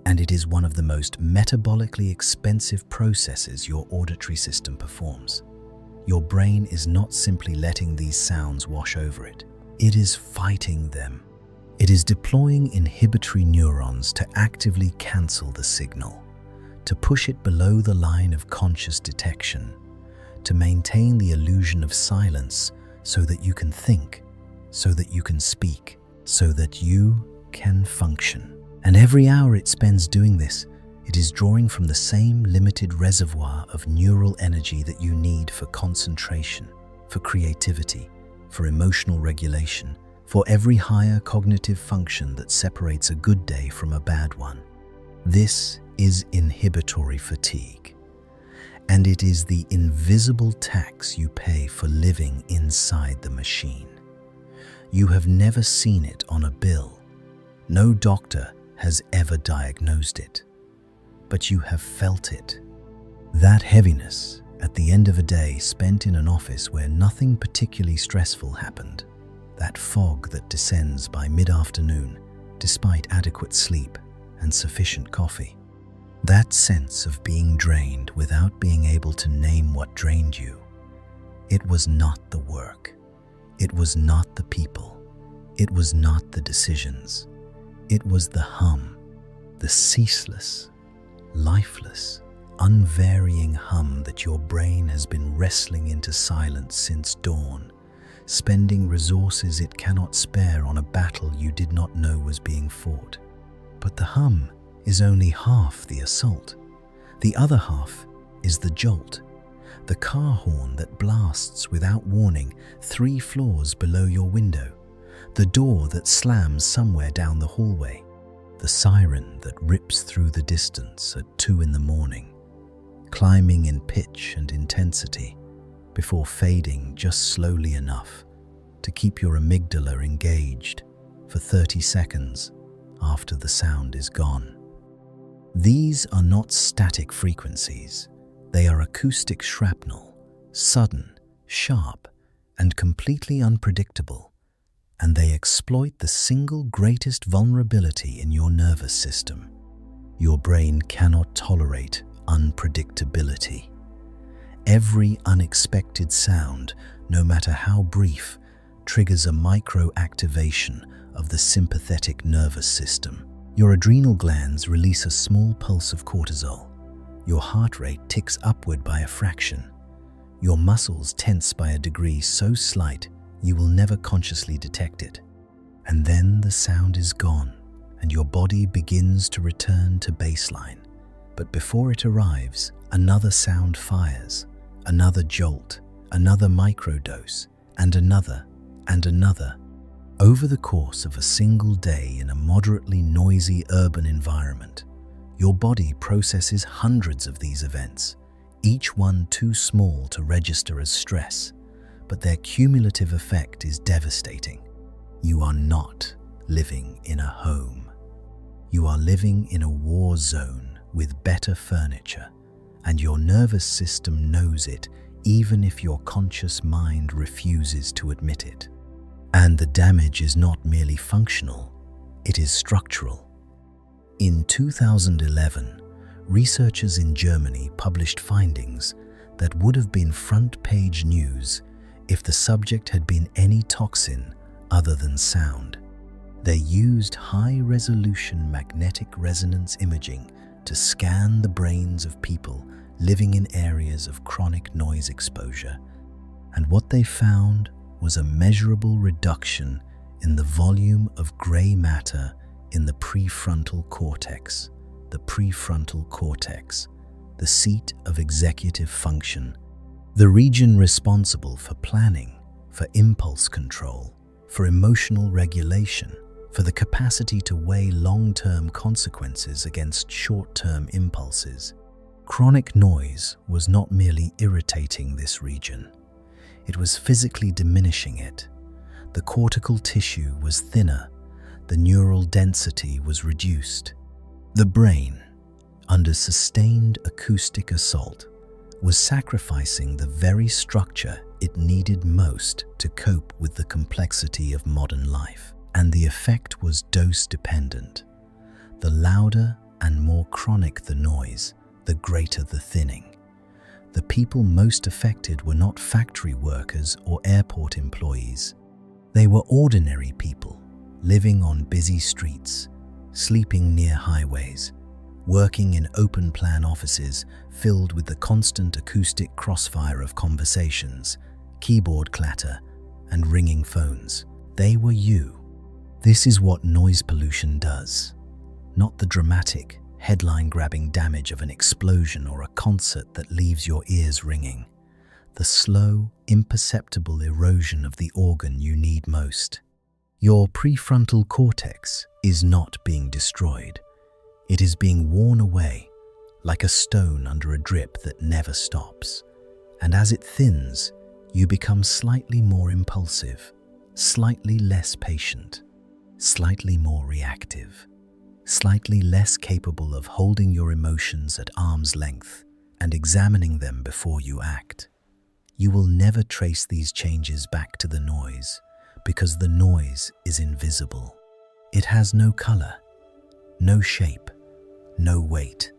and it is one of the most metabolically expensive processes your auditory system performs. Your brain is not simply letting these sounds wash over it. It is fighting them. It is deploying inhibitory neurons to actively cancel the signal, to push it below the line of conscious detection, to maintain the illusion of silence so that you can think, so that you can speak, so that you can function. And every hour it spends doing this, it is drawing from the same limited reservoir of neural energy that you need for concentration, for creativity, for emotional regulation, for every higher cognitive function that separates a good day from a bad one. This is inhibitory fatigue, and it is the invisible tax you pay for living inside the machine. You have never seen it on a bill. No doctor has ever diagnosed it, but you have felt it. That heaviness at the end of a day spent in an office where nothing particularly stressful happened, that fog that descends by mid-afternoon despite adequate sleep and sufficient coffee, that sense of being drained without being able to name what drained you. It was not the work. It was not the people. It was not the decisions. It was the hum, the ceaseless, lifeless, unvarying hum that your brain has been wrestling into silence since dawn, spending resources it cannot spare on a battle you did not know was being fought. But the hum is only half the assault. The other half is the jolt, the car horn that blasts without warning 3 floors below your window, the door that slams somewhere down the hallway, the siren that rips through the distance at 2 in the morning, climbing in pitch and intensity before fading just slowly enough to keep your amygdala engaged for 30 seconds after the sound is gone. These are not static frequencies. They are acoustic shrapnel, sudden, sharp, and completely unpredictable, and they exploit the single greatest vulnerability in your nervous system. Your brain cannot tolerate unpredictability. Every unexpected sound, no matter how brief, triggers a micro-activation of the sympathetic nervous system. Your adrenal glands release a small pulse of cortisol. Your heart rate ticks upward by a fraction. Your muscles tense by a degree so slight you will never consciously detect it. And then the sound is gone, and your body begins to return to baseline. But before it arrives, another sound fires, another jolt, another microdose, and another, and another. Over the course of a single day in a moderately noisy urban environment, your body processes hundreds of these events, each one too small to register as stress, but their cumulative effect is devastating. You are not living in a home. You are living in a war zone with better furniture, and your nervous system knows it even if your conscious mind refuses to admit it. And the damage is not merely functional, it is structural. In 2011, researchers in Germany published findings that would have been front-page news if the subject had been any toxin other than sound. They used high-resolution magnetic resonance imaging to scan the brains of people living in areas of chronic noise exposure, and what they found was a measurable reduction in the volume of gray matter in the prefrontal cortex. The prefrontal cortex, the seat of executive function, the region responsible for planning, for impulse control, for emotional regulation, for the capacity to weigh long-term consequences against short-term impulses. Chronic noise was not merely irritating this region, it was physically diminishing it. The cortical tissue was thinner, the neural density was reduced. The brain, under sustained acoustic assault, was sacrificing the very structure it needed most to cope with the complexity of modern life. And the effect was dose-dependent. The louder and more chronic the noise, the greater the thinning. The people most affected were not factory workers or airport employees. They were ordinary people, living on busy streets, sleeping near highways, working in open-plan offices filled with the constant acoustic crossfire of conversations, keyboard clatter, and ringing phones. They were you. This is what noise pollution does. Not the dramatic, headline-grabbing damage of an explosion or a concert that leaves your ears ringing. The slow, imperceptible erosion of the organ you need most. Your prefrontal cortex is not being destroyed. It is being worn away, like a stone under a drip that never stops. And as it thins, you become slightly more impulsive, slightly less patient, slightly more reactive, slightly less capable of holding your emotions at arm's length and examining them before you act. You will never trace these changes back to the noise because the noise is invisible. It has no color, no shape, no weight,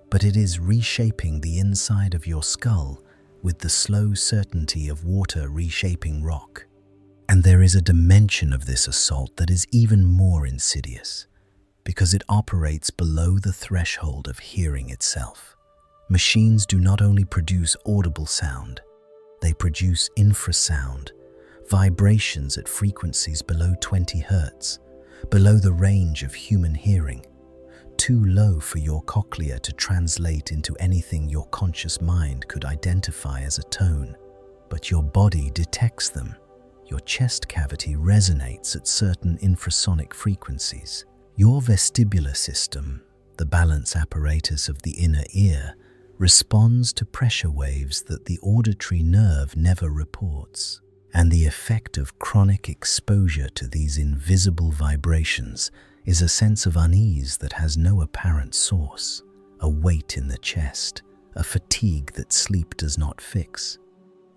but it is reshaping the inside of your skull with the slow certainty of water reshaping rock. And there is a dimension of this assault that is even more insidious, because it operates below the threshold of hearing itself. Machines do not only produce audible sound, they produce infrasound, vibrations at frequencies below 20 Hz, below the range of human hearing, too low for your cochlea to translate into anything your conscious mind could identify as a tone. But your body detects them. Your chest cavity resonates at certain infrasonic frequencies. Your vestibular system, the balance apparatus of the inner ear, responds to pressure waves that the auditory nerve never reports. And the effect of chronic exposure to these invisible vibrations is a sense of unease that has no apparent source, a weight in the chest, a fatigue that sleep does not fix,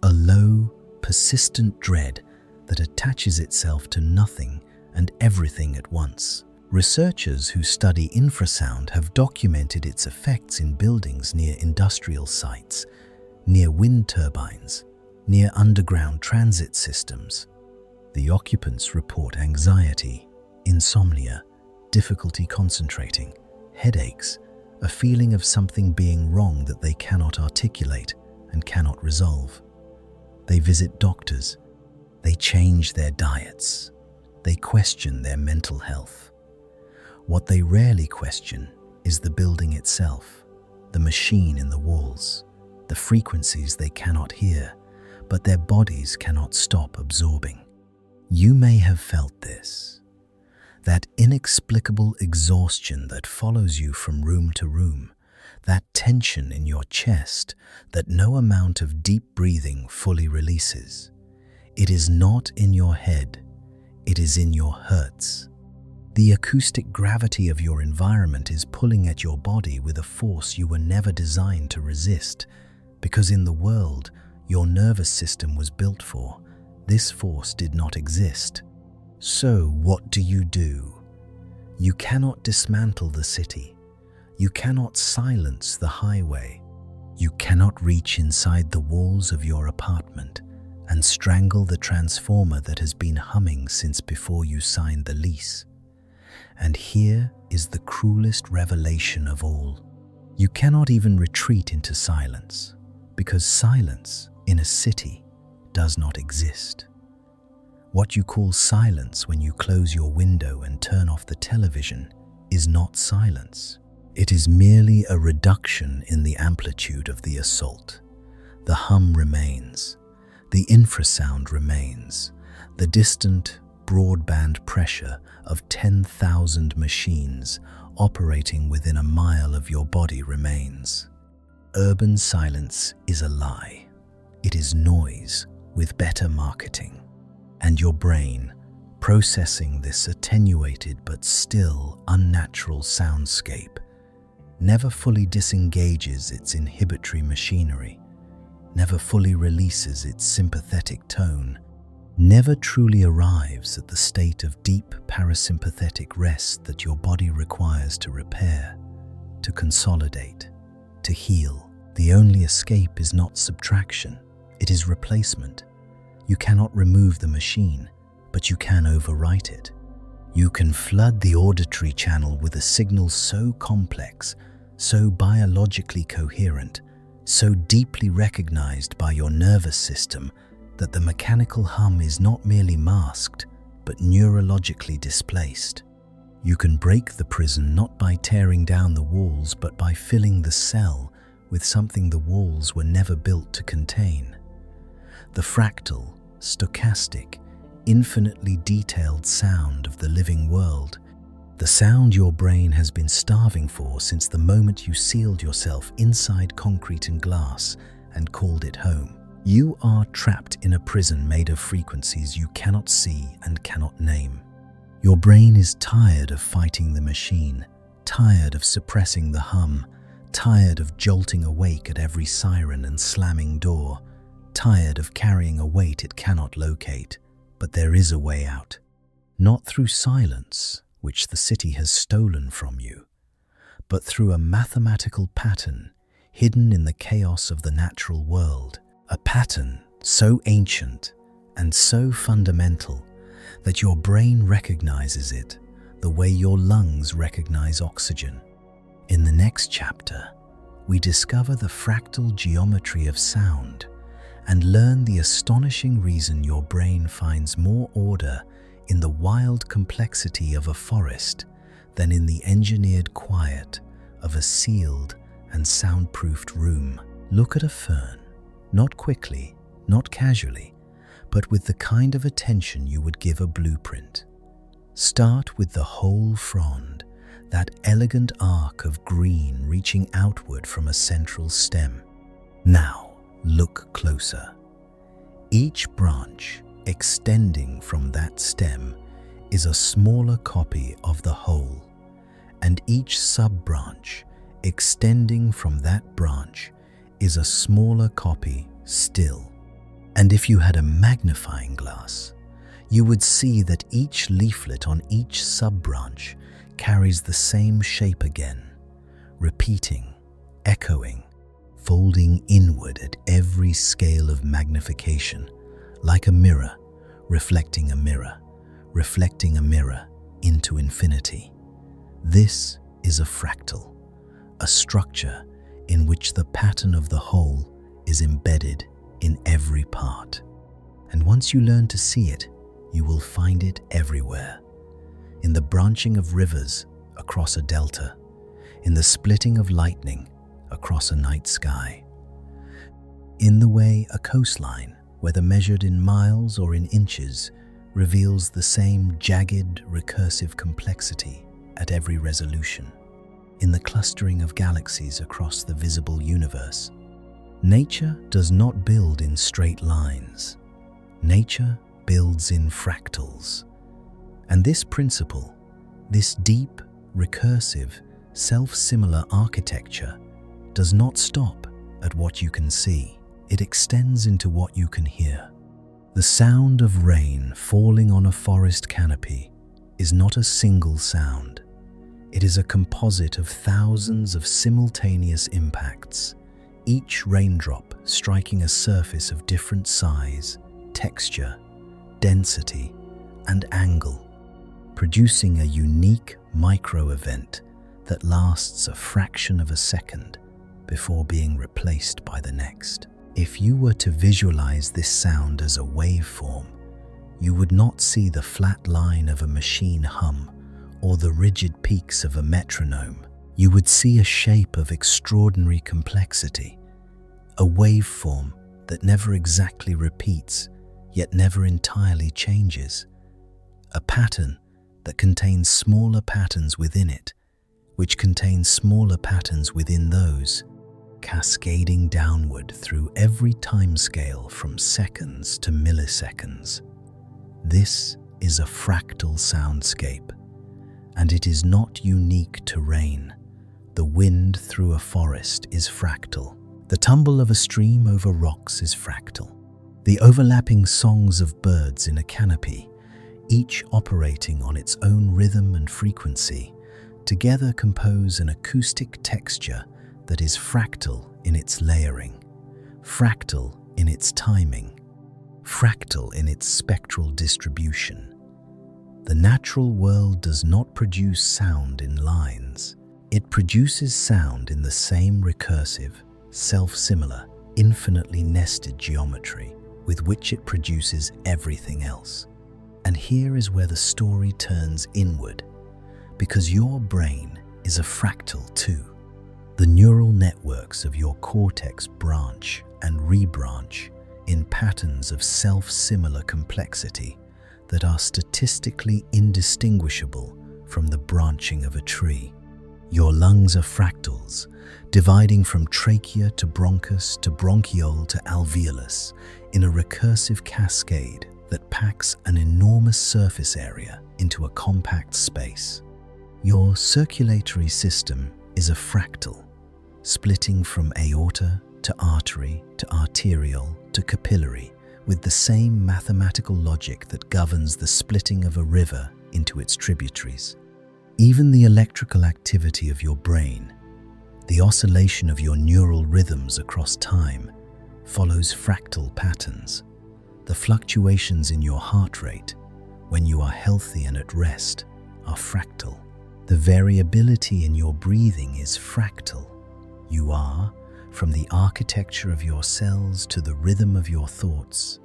a low, persistent dread that attaches itself to nothing and everything at once. Researchers who study infrasound have documented its effects in buildings near industrial sites, near wind turbines, near underground transit systems. The occupants report anxiety, insomnia, difficulty concentrating, headaches, a feeling of something being wrong that they cannot articulate and cannot resolve. They visit doctors. They change their diets. They question their mental health. What they rarely question is the building itself, the machine in the walls, the frequencies they cannot hear, but their bodies cannot stop absorbing. You may have felt this, that inexplicable exhaustion that follows you from room to room, that tension in your chest that no amount of deep breathing fully releases. It is not in your head, it is in your hertz. The acoustic gravity of your environment is pulling at your body with a force you were never designed to resist, because in the world your nervous system was built for, this force did not exist. So what do? You cannot dismantle the city. You cannot silence the highway. You cannot reach inside the walls of your apartment and strangle the transformer that has been humming since before you signed the lease. And here is the cruelest revelation of all. You cannot even retreat into silence, because silence in a city does not exist. What you call silence when you close your window and turn off the television is not silence. It is merely a reduction in the amplitude of the assault. The hum remains, the infrasound remains, the distant broadband pressure of 10,000 machines operating within a mile of your body remains. Urban silence is a lie. It is noise with better marketing. And your brain, processing this attenuated but still unnatural soundscape, never fully disengages its inhibitory machinery, never fully releases its sympathetic tone, never truly arrives at the state of deep parasympathetic rest that your body requires to repair, to consolidate, to heal. The only escape is not subtraction, it is replacement. You cannot remove the machine, but you can overwrite it. You can flood the auditory channel with a signal so complex, so biologically coherent, so deeply recognized by your nervous system that the mechanical hum is not merely masked, but neurologically displaced. You can break the prison not by tearing down the walls, but by filling the cell with something the walls were never built to contain. The fractal, stochastic, infinitely detailed sound of the living world, the sound your brain has been starving for since the moment you sealed yourself inside concrete and glass and called it home. You are trapped in a prison made of frequencies you cannot see and cannot name. Your brain is tired of fighting the machine, tired of suppressing the hum, tired of jolting awake at every siren and slamming door, tired of carrying a weight it cannot locate. But there is a way out. Not through silence, which the city has stolen from you, but through a mathematical pattern hidden in the chaos of the natural world, a pattern so ancient and so fundamental that your brain recognizes it the way your lungs recognize oxygen. In the next chapter, we discover the fractal geometry of sound and learn the astonishing reason your brain finds more order in the wild complexity of a forest than in the engineered quiet of a sealed and soundproofed room. Look at a fern, not quickly, not casually, but with the kind of attention you would give a blueprint. Start with the whole frond, that elegant arc of green reaching outward from a central stem. Now, look closer. Each branch extending from that stem is a smaller copy of the whole, and each sub-branch extending from that branch is a smaller copy still. And if you had a magnifying glass, you would see that each leaflet on each sub-branch carries the same shape again, repeating, echoing, folding inward at every scale of magnification, like a mirror, reflecting a mirror, reflecting a mirror into infinity. This is a fractal, a structure in which the pattern of the whole is embedded in every part. And once you learn to see it, you will find it everywhere. In the branching of rivers across a delta, in the splitting of lightning across a night sky, in the way a coastline whether measured in miles or in inches, reveals the same jagged, recursive complexity at every resolution. In the clustering of galaxies across the visible universe, nature does not build in straight lines. Nature builds in fractals. And this principle, this deep, recursive, self-similar architecture, does not stop at what you can see. It extends into what you can hear. The sound of rain falling on a forest canopy is not a single sound. It is a composite of thousands of simultaneous impacts, each raindrop striking a surface of different size, texture, density, and angle, producing a unique micro-event that lasts a fraction of a second before being replaced by the next. If you were to visualize this sound as a waveform, you would not see the flat line of a machine hum or the rigid peaks of a metronome. You would see a shape of extraordinary complexity, a waveform that never exactly repeats, yet never entirely changes, a pattern that contains smaller patterns within it, which contains smaller patterns within those, cascading downward through every timescale from seconds to milliseconds. This is a fractal soundscape, and it is not unique to rain. The wind through a forest is fractal. The tumble of a stream over rocks is fractal. The overlapping songs of birds in a canopy, each operating on its own rhythm and frequency, together compose an acoustic texture that is fractal in its layering, fractal in its timing, fractal in its spectral distribution. The natural world does not produce sound in lines. It produces sound in the same recursive, self-similar, infinitely nested geometry with which it produces everything else. And here is where the story turns inward, because your brain is a fractal too. The neural networks of your cortex branch and rebranch in patterns of self-similar complexity that are statistically indistinguishable from the branching of a tree. Your lungs are fractals, dividing from trachea to bronchus to bronchiole to alveolus in a recursive cascade that packs an enormous surface area into a compact space. Your circulatory system is a fractal, splitting from aorta to artery to arteriole to capillary with the same mathematical logic that governs the splitting of a river into its tributaries. Even the electrical activity of your brain, the oscillation of your neural rhythms across time, follows fractal patterns. The fluctuations in your heart rate, when you are healthy and at rest, are fractal. The variability in your breathing is fractal. You are, from the architecture of your cells to the rhythm of your thoughts,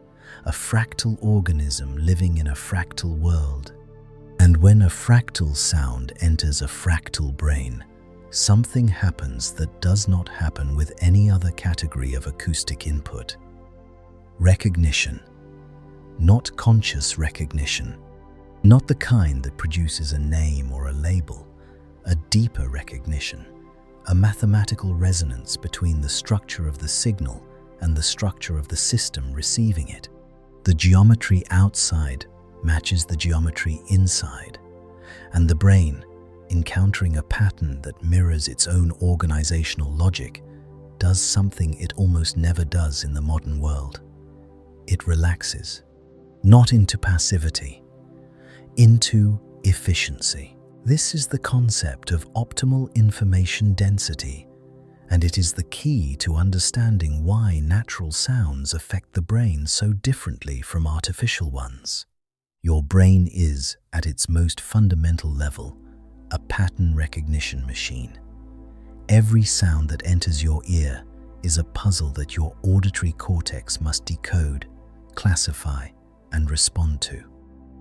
a fractal organism living in a fractal world. And when a fractal sound enters a fractal brain, something happens that does not happen with any other category of acoustic input. Recognition. Not conscious recognition. Not the kind that produces a name or a label. A deeper recognition. A mathematical resonance between the structure of the signal and the structure of the system receiving it. The geometry outside matches the geometry inside, and the brain, encountering a pattern that mirrors its own organizational logic, does something it almost never does in the modern world. It relaxes, not into passivity, into efficiency. This is the concept of optimal information density, and it is the key to understanding why natural sounds affect the brain so differently from artificial ones. Your brain is, at its most fundamental level, a pattern recognition machine. Every sound that enters your ear is a puzzle that your auditory cortex must decode, classify, and respond to.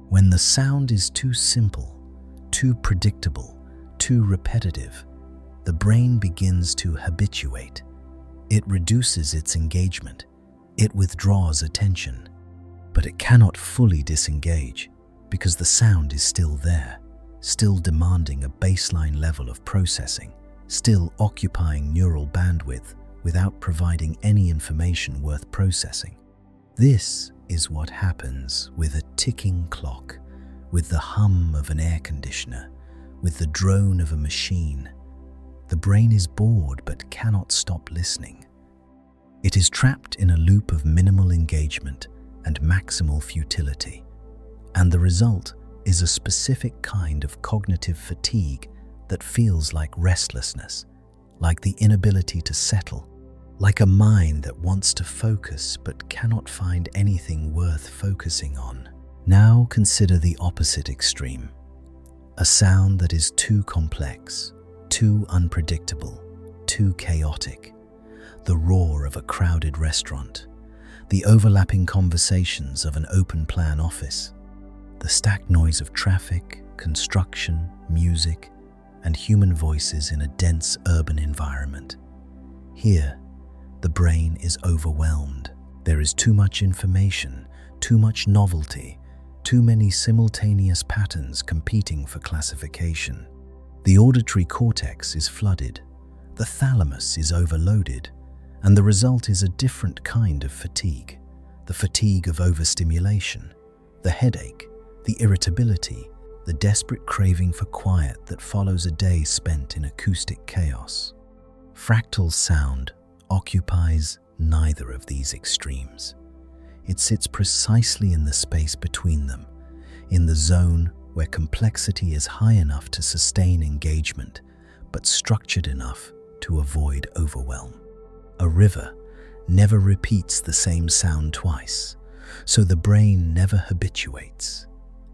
When the sound is too simple, too predictable, too repetitive, the brain begins to habituate. It reduces its engagement. It withdraws attention, but it cannot fully disengage because the sound is still there, still demanding a baseline level of processing, still occupying neural bandwidth without providing any information worth processing. This is what happens with a ticking clock, with the hum of an air conditioner, with the drone of a machine. The brain is bored but cannot stop listening. It is trapped in a loop of minimal engagement and maximal futility, and the result is a specific kind of cognitive fatigue that feels like restlessness, like the inability to settle, like a mind that wants to focus but cannot find anything worth focusing on. Now consider the opposite extreme, a sound that is too complex, too unpredictable, too chaotic. The roar of a crowded restaurant, the overlapping conversations of an open-plan office, the stacked noise of traffic, construction, music, and human voices in a dense urban environment. Here, the brain is overwhelmed. There is too much information, too much novelty, too many simultaneous patterns competing for classification. The auditory cortex is flooded, the thalamus is overloaded, and the result is a different kind of fatigue. The fatigue of overstimulation, the headache, the irritability, the desperate craving for quiet that follows a day spent in acoustic chaos. Fractal sound occupies neither of these extremes. It sits precisely in the space between them, in the zone where complexity is high enough to sustain engagement, but structured enough to avoid overwhelm. A river never repeats the same sound twice, so the brain never habituates,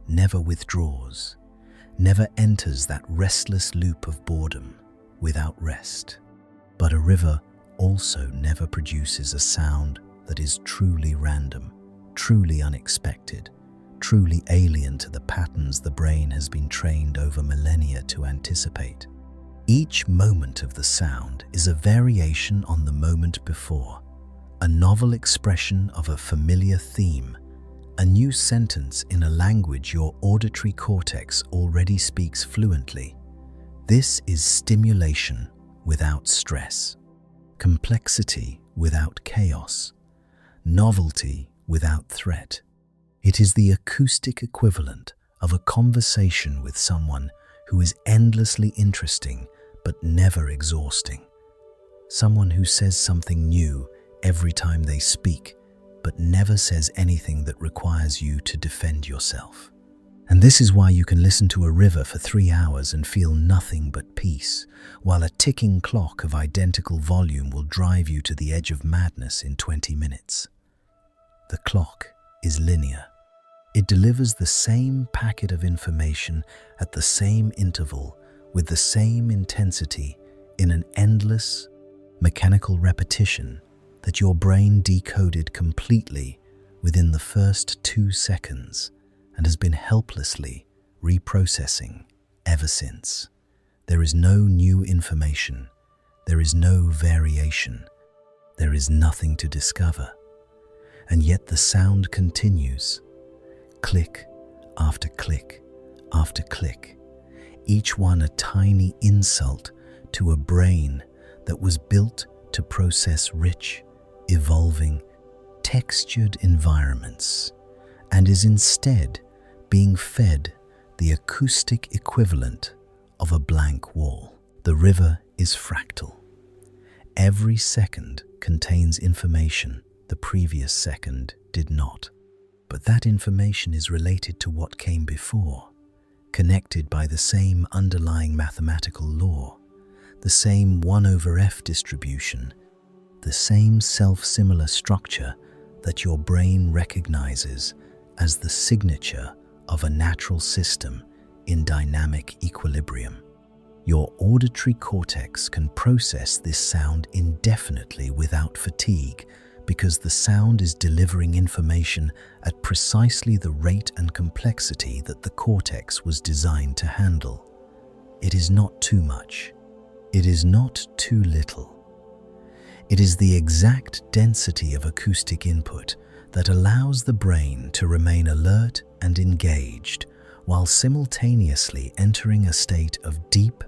never withdraws, never enters that restless loop of boredom without rest. But a river also never produces a sound that is truly random, truly unexpected, truly alien to the patterns the brain has been trained over millennia to anticipate. Each moment of the sound is a variation on the moment before, a novel expression of a familiar theme, a new sentence in a language your auditory cortex already speaks fluently. This is stimulation without stress, complexity without chaos, novelty without threat. It is the acoustic equivalent of a conversation with someone who is endlessly interesting but never exhausting. Someone who says something new every time they speak, but never says anything that requires you to defend yourself. And this is why you can listen to a river for 3 hours and feel nothing but peace, while a ticking clock of identical volume will drive you to the edge of madness in 20 minutes. The clock is linear. It delivers the same packet of information at the same interval with the same intensity in an endless, mechanical repetition that your brain decoded completely within the first 2 seconds and has been helplessly reprocessing ever since. There is no new information. There is no variation. There is nothing to discover. And yet the sound continues, click after click after click, each one a tiny insult to a brain that was built to process rich, evolving, textured environments, and is instead being fed the acoustic equivalent of a blank wall. The river is fractal. Every second contains information the previous second did not. But that information is related to what came before, connected by the same underlying mathematical law, the same 1/f distribution, the same self-similar structure that your brain recognizes as the signature of a natural system in dynamic equilibrium. Your auditory cortex can process this sound indefinitely without fatigue because the sound is delivering information at precisely the rate and complexity that the cortex was designed to handle. It is not too much. It is not too little. It is the exact density of acoustic input that allows the brain to remain alert and engaged while simultaneously entering a state of deep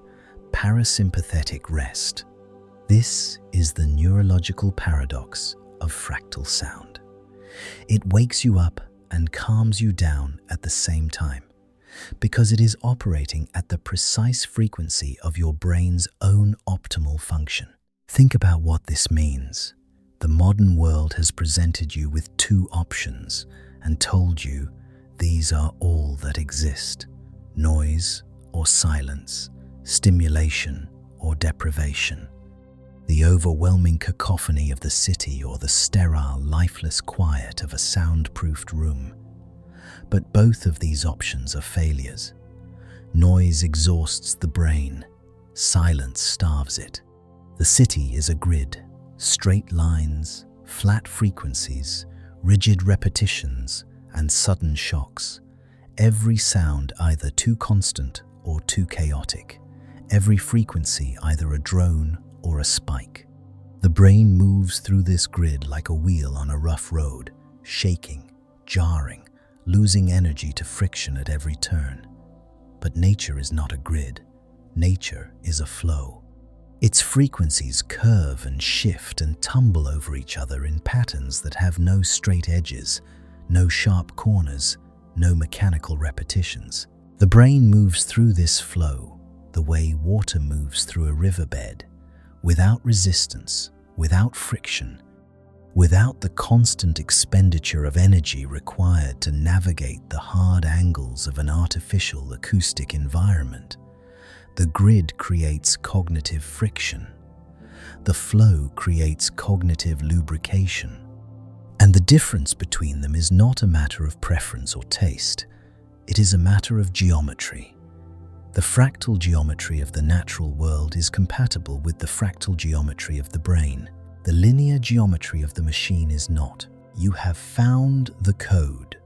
parasympathetic rest. This is the neurological paradox of fractal sound. It wakes you up and calms you down at the same time, because it is operating at the precise frequency of your brain's own optimal function. Think about what this means. The modern world has presented you with two options and told you these are all that exist: noise or silence, stimulation or deprivation, the overwhelming cacophony of the city or the sterile, lifeless quiet of a soundproofed room. But both of these options are failures. Noise exhausts the brain, silence starves it. The city is a grid: straight lines, flat frequencies, rigid repetitions, and sudden shocks. Every sound either too constant or too chaotic. Every frequency either a drone or a spike. The brain moves through this grid like a wheel on a rough road, shaking, jarring, losing energy to friction at every turn. But nature is not a grid. Nature is a flow. Its frequencies curve and shift and tumble over each other in patterns that have no straight edges, no sharp corners, no mechanical repetitions. The brain moves through this flow the way water moves through a riverbed, without resistance, without friction, without the constant expenditure of energy required to navigate the hard angles of an artificial acoustic environment. The grid creates cognitive friction. The flow creates cognitive lubrication. And the difference between them is not a matter of preference or taste. It is a matter of geometry. The fractal geometry of the natural world is compatible with the fractal geometry of the brain. The linear geometry of the machine is not. You have found the code.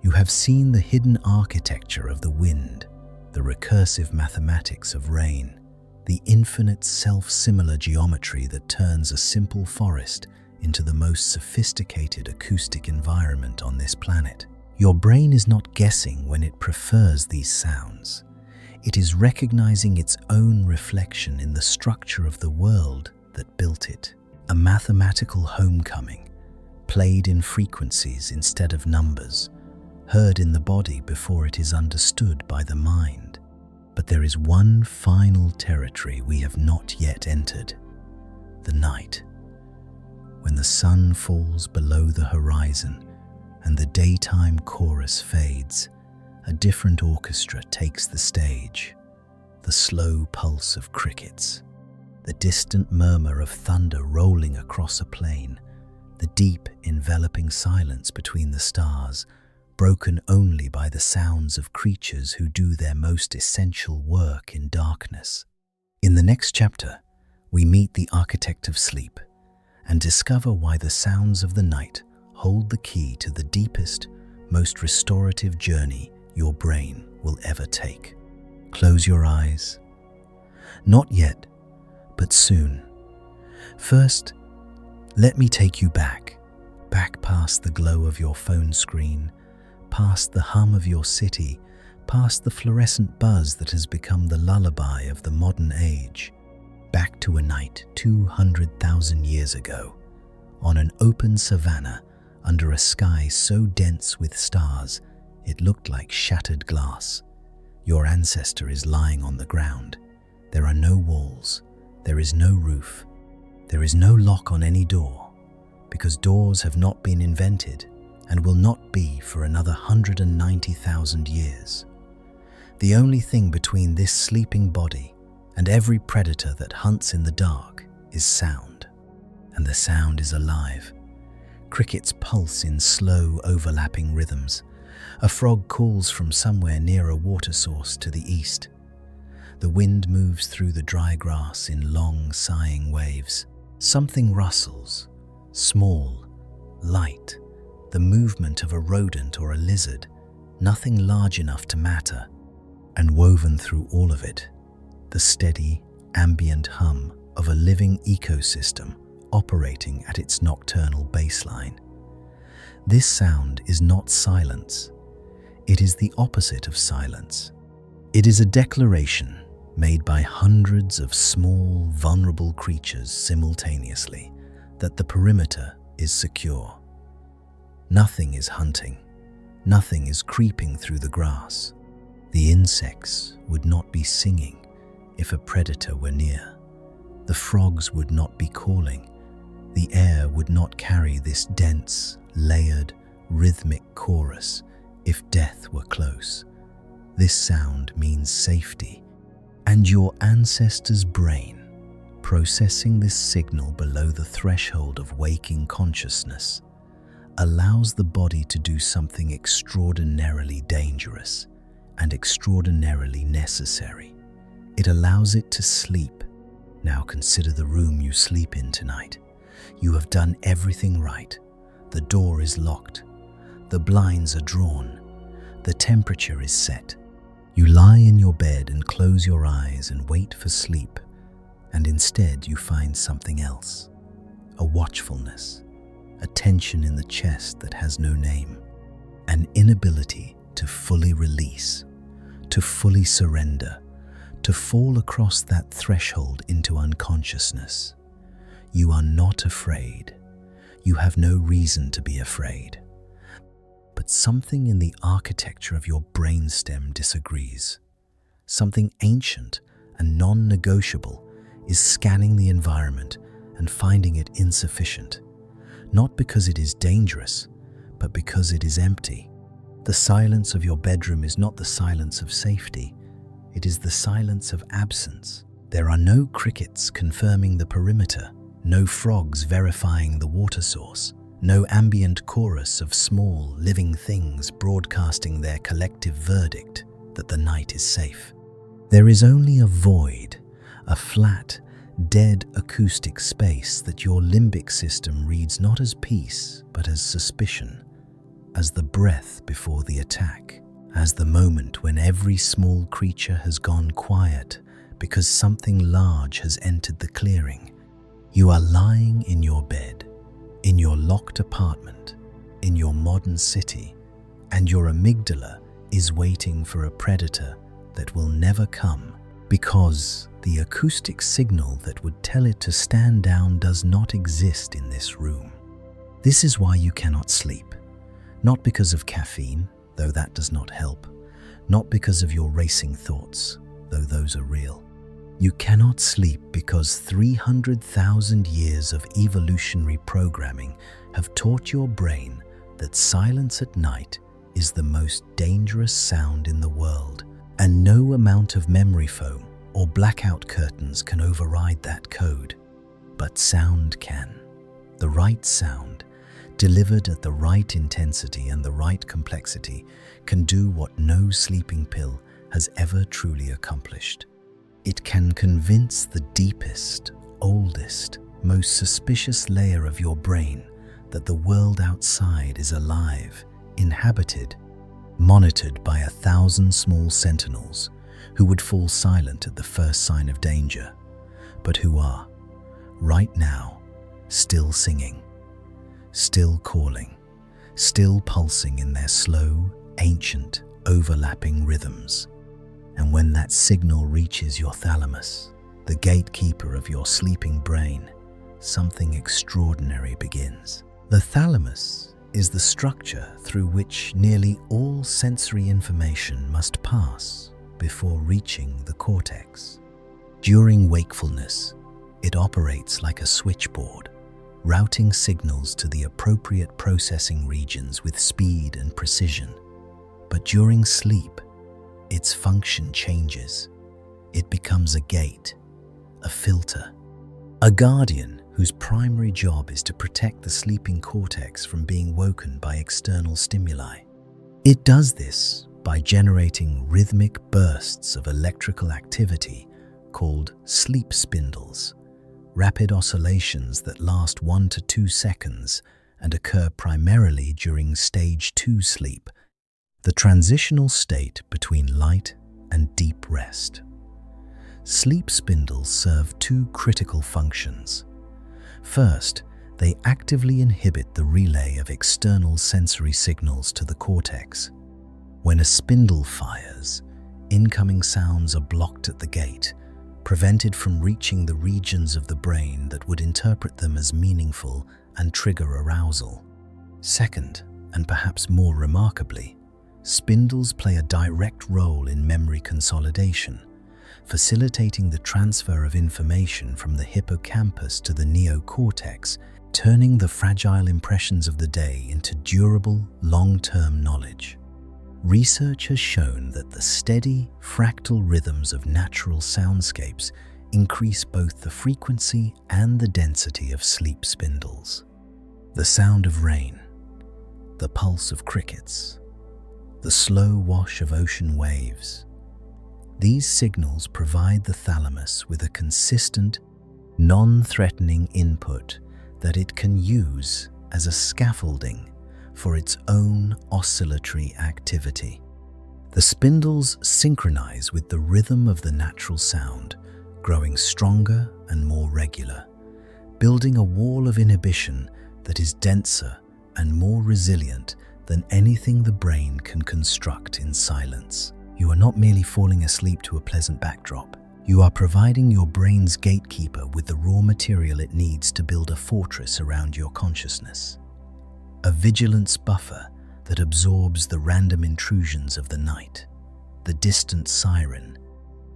You have seen the hidden architecture of the wind, the recursive mathematics of rain, the infinite self-similar geometry that turns a simple forest into the most sophisticated acoustic environment on this planet. Your brain is not guessing when it prefers these sounds. It is recognizing its own reflection in the structure of the world that built it. A mathematical homecoming, played in frequencies instead of numbers, heard in the body before it is understood by the mind. But there is one final territory we have not yet entered: the night. When the sun falls below the horizon and the daytime chorus fades, a different orchestra takes the stage. The slow pulse of crickets, the distant murmur of thunder rolling across a plain, the deep enveloping silence between the stars, broken only by the sounds of creatures who do their most essential work in darkness. In the next chapter, we meet the architect of sleep and discover why the sounds of the night hold the key to the deepest, most restorative journey your brain will ever take. Close your eyes. Not yet, but soon. First, let me take you back past the glow of your phone screen, past the hum of your city, past the fluorescent buzz that has become the lullaby of the modern age, back to a night 200,000 years ago, on an open savanna under a sky so dense with stars it looked like shattered glass. Your ancestor is lying on the ground. There are no walls. There is no roof. There is no lock on any door, because doors have not been invented and will not be for another 190,000 years. The only thing between this sleeping body and every predator that hunts in the dark is sound. And the sound is alive. Crickets pulse in slow, overlapping rhythms. A frog calls from somewhere near a water source to the east. The wind moves through the dry grass in long, sighing waves. Something rustles, small, light, the movement of a rodent or a lizard, nothing large enough to matter. And woven through all of it, the steady, ambient hum of a living ecosystem operating at its nocturnal baseline. This sound is not silence. It is the opposite of silence. It is a declaration made by hundreds of small, vulnerable creatures simultaneously that the perimeter is secure. Nothing is hunting. Nothing is creeping through the grass. The insects would not be singing if a predator were near. The frogs would not be calling. The air would not carry this dense, layered, rhythmic chorus if death were close. This sound means safety, and your ancestor's brain, processing this signal below the threshold of waking consciousness, allows the body to do something extraordinarily dangerous and extraordinarily necessary. It allows it to sleep. Now consider the room you sleep in tonight. You have done everything right. The door is locked. The blinds are drawn. The temperature is set. You lie in your bed and close your eyes and wait for sleep, and instead you find something else. A watchfulness, a tension in the chest that has no name, an inability to fully release, to fully surrender, to fall across that threshold into unconsciousness. You are not afraid. You have no reason to be afraid. But something in the architecture of your brainstem disagrees. Something ancient and non-negotiable is scanning the environment and finding it insufficient, not because it is dangerous, but because it is empty. The silence of your bedroom is not the silence of safety. It is the silence of absence. There are no crickets confirming the perimeter, no frogs verifying the water source, no ambient chorus of small, living things broadcasting their collective verdict that the night is safe. There is only a void, a flat, dead acoustic space that your limbic system reads not as peace, but as suspicion, as the breath before the attack, as the moment when every small creature has gone quiet because something large has entered the clearing. You are lying in your bed, in your locked apartment, in your modern city, and your amygdala is waiting for a predator that will never come because the acoustic signal that would tell it to stand down does not exist in this room. This is why you cannot sleep. Not because of caffeine, though that does not help. Not because of your racing thoughts, though those are real. You cannot sleep because 300,000 years of evolutionary programming have taught your brain that silence at night is the most dangerous sound in the world, and no amount of memory foam or blackout curtains can override that code. But sound can. The right sound, delivered at the right intensity and the right complexity, can do what no sleeping pill has ever truly accomplished. It can convince the deepest, oldest, most suspicious layer of your brain that the world outside is alive, inhabited, monitored by 1,000 small sentinels who would fall silent at the first sign of danger, but who are, right now, still singing, still calling, still pulsing in their slow, ancient, overlapping rhythms. And when that signal reaches your thalamus, the gatekeeper of your sleeping brain, something extraordinary begins. The thalamus is the structure through which nearly all sensory information must pass before reaching the cortex. During wakefulness, it operates like a switchboard, routing signals to the appropriate processing regions with speed and precision. But during sleep, its function changes. It becomes a gate, a filter, a guardian whose primary job is to protect the sleeping cortex from being woken by external stimuli. It does this by generating rhythmic bursts of electrical activity called sleep spindles, rapid oscillations that last 1 to 2 seconds and occur primarily during stage 2 sleep, the transitional state between light and deep rest. Sleep spindles serve 2 critical functions. First, they actively inhibit the relay of external sensory signals to the cortex. When a spindle fires, incoming sounds are blocked at the gate, prevented from reaching the regions of the brain that would interpret them as meaningful and trigger arousal. Second, and perhaps more remarkably, spindles play a direct role in memory consolidation, facilitating the transfer of information from the hippocampus to the neocortex, turning the fragile impressions of the day into durable, long-term knowledge. Research has shown that the steady, fractal rhythms of natural soundscapes increase both the frequency and the density of sleep spindles. The sound of rain, the pulse of crickets, the slow wash of ocean waves. These signals provide the thalamus with a consistent, non-threatening input that it can use as a scaffolding for its own oscillatory activity. The spindles synchronize with the rhythm of the natural sound, growing stronger and more regular, building a wall of inhibition that is denser and more resilient than anything the brain can construct in silence. You are not merely falling asleep to a pleasant backdrop. You are providing your brain's gatekeeper with the raw material it needs to build a fortress around your consciousness. A vigilance buffer that absorbs the random intrusions of the night, the distant siren,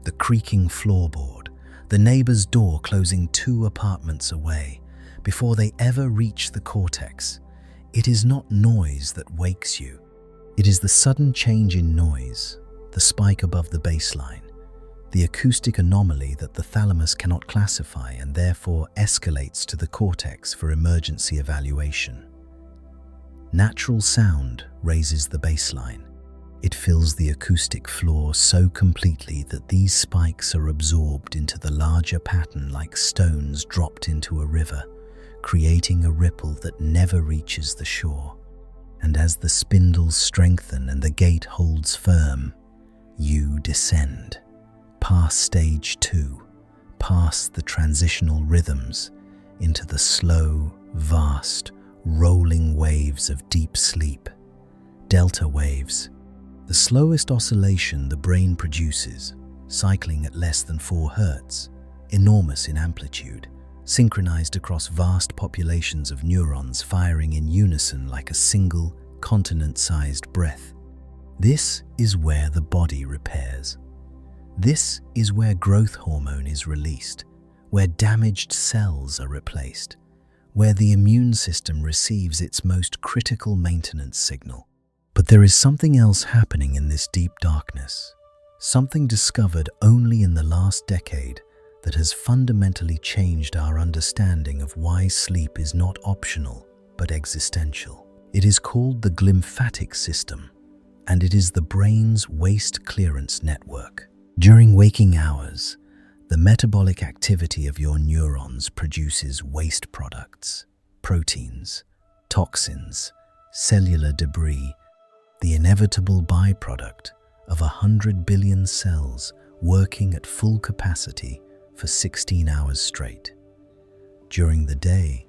the creaking floorboard, the neighbor's door closing 2 apartments away before they ever reach the cortex. It is not noise that wakes you. It is the sudden change in noise, the spike above the baseline, the acoustic anomaly that the thalamus cannot classify and therefore escalates to the cortex for emergency evaluation. Natural sound raises the baseline. It fills the acoustic floor so completely that these spikes are absorbed into the larger pattern like stones dropped into a river, creating a ripple that never reaches the shore. And as the spindles strengthen and the gate holds firm, you descend, past stage 2, past the transitional rhythms, into the slow, vast, rolling waves of deep sleep, delta waves, the slowest oscillation the brain produces, cycling at less than 4 Hz, enormous in amplitude, synchronized across vast populations of neurons firing in unison like a single, continent-sized breath. This is where the body repairs. This is where growth hormone is released, where damaged cells are replaced, where the immune system receives its most critical maintenance signal. But there is something else happening in this deep darkness, something discovered only in the last decade that has fundamentally changed our understanding of why sleep is not optional but existential. It is called the glymphatic system, and it is the brain's waste clearance network. During waking hours, the metabolic activity of your neurons produces waste products, proteins, toxins, cellular debris, the inevitable byproduct of 100 billion cells working at full capacity for 16 hours straight. During the day,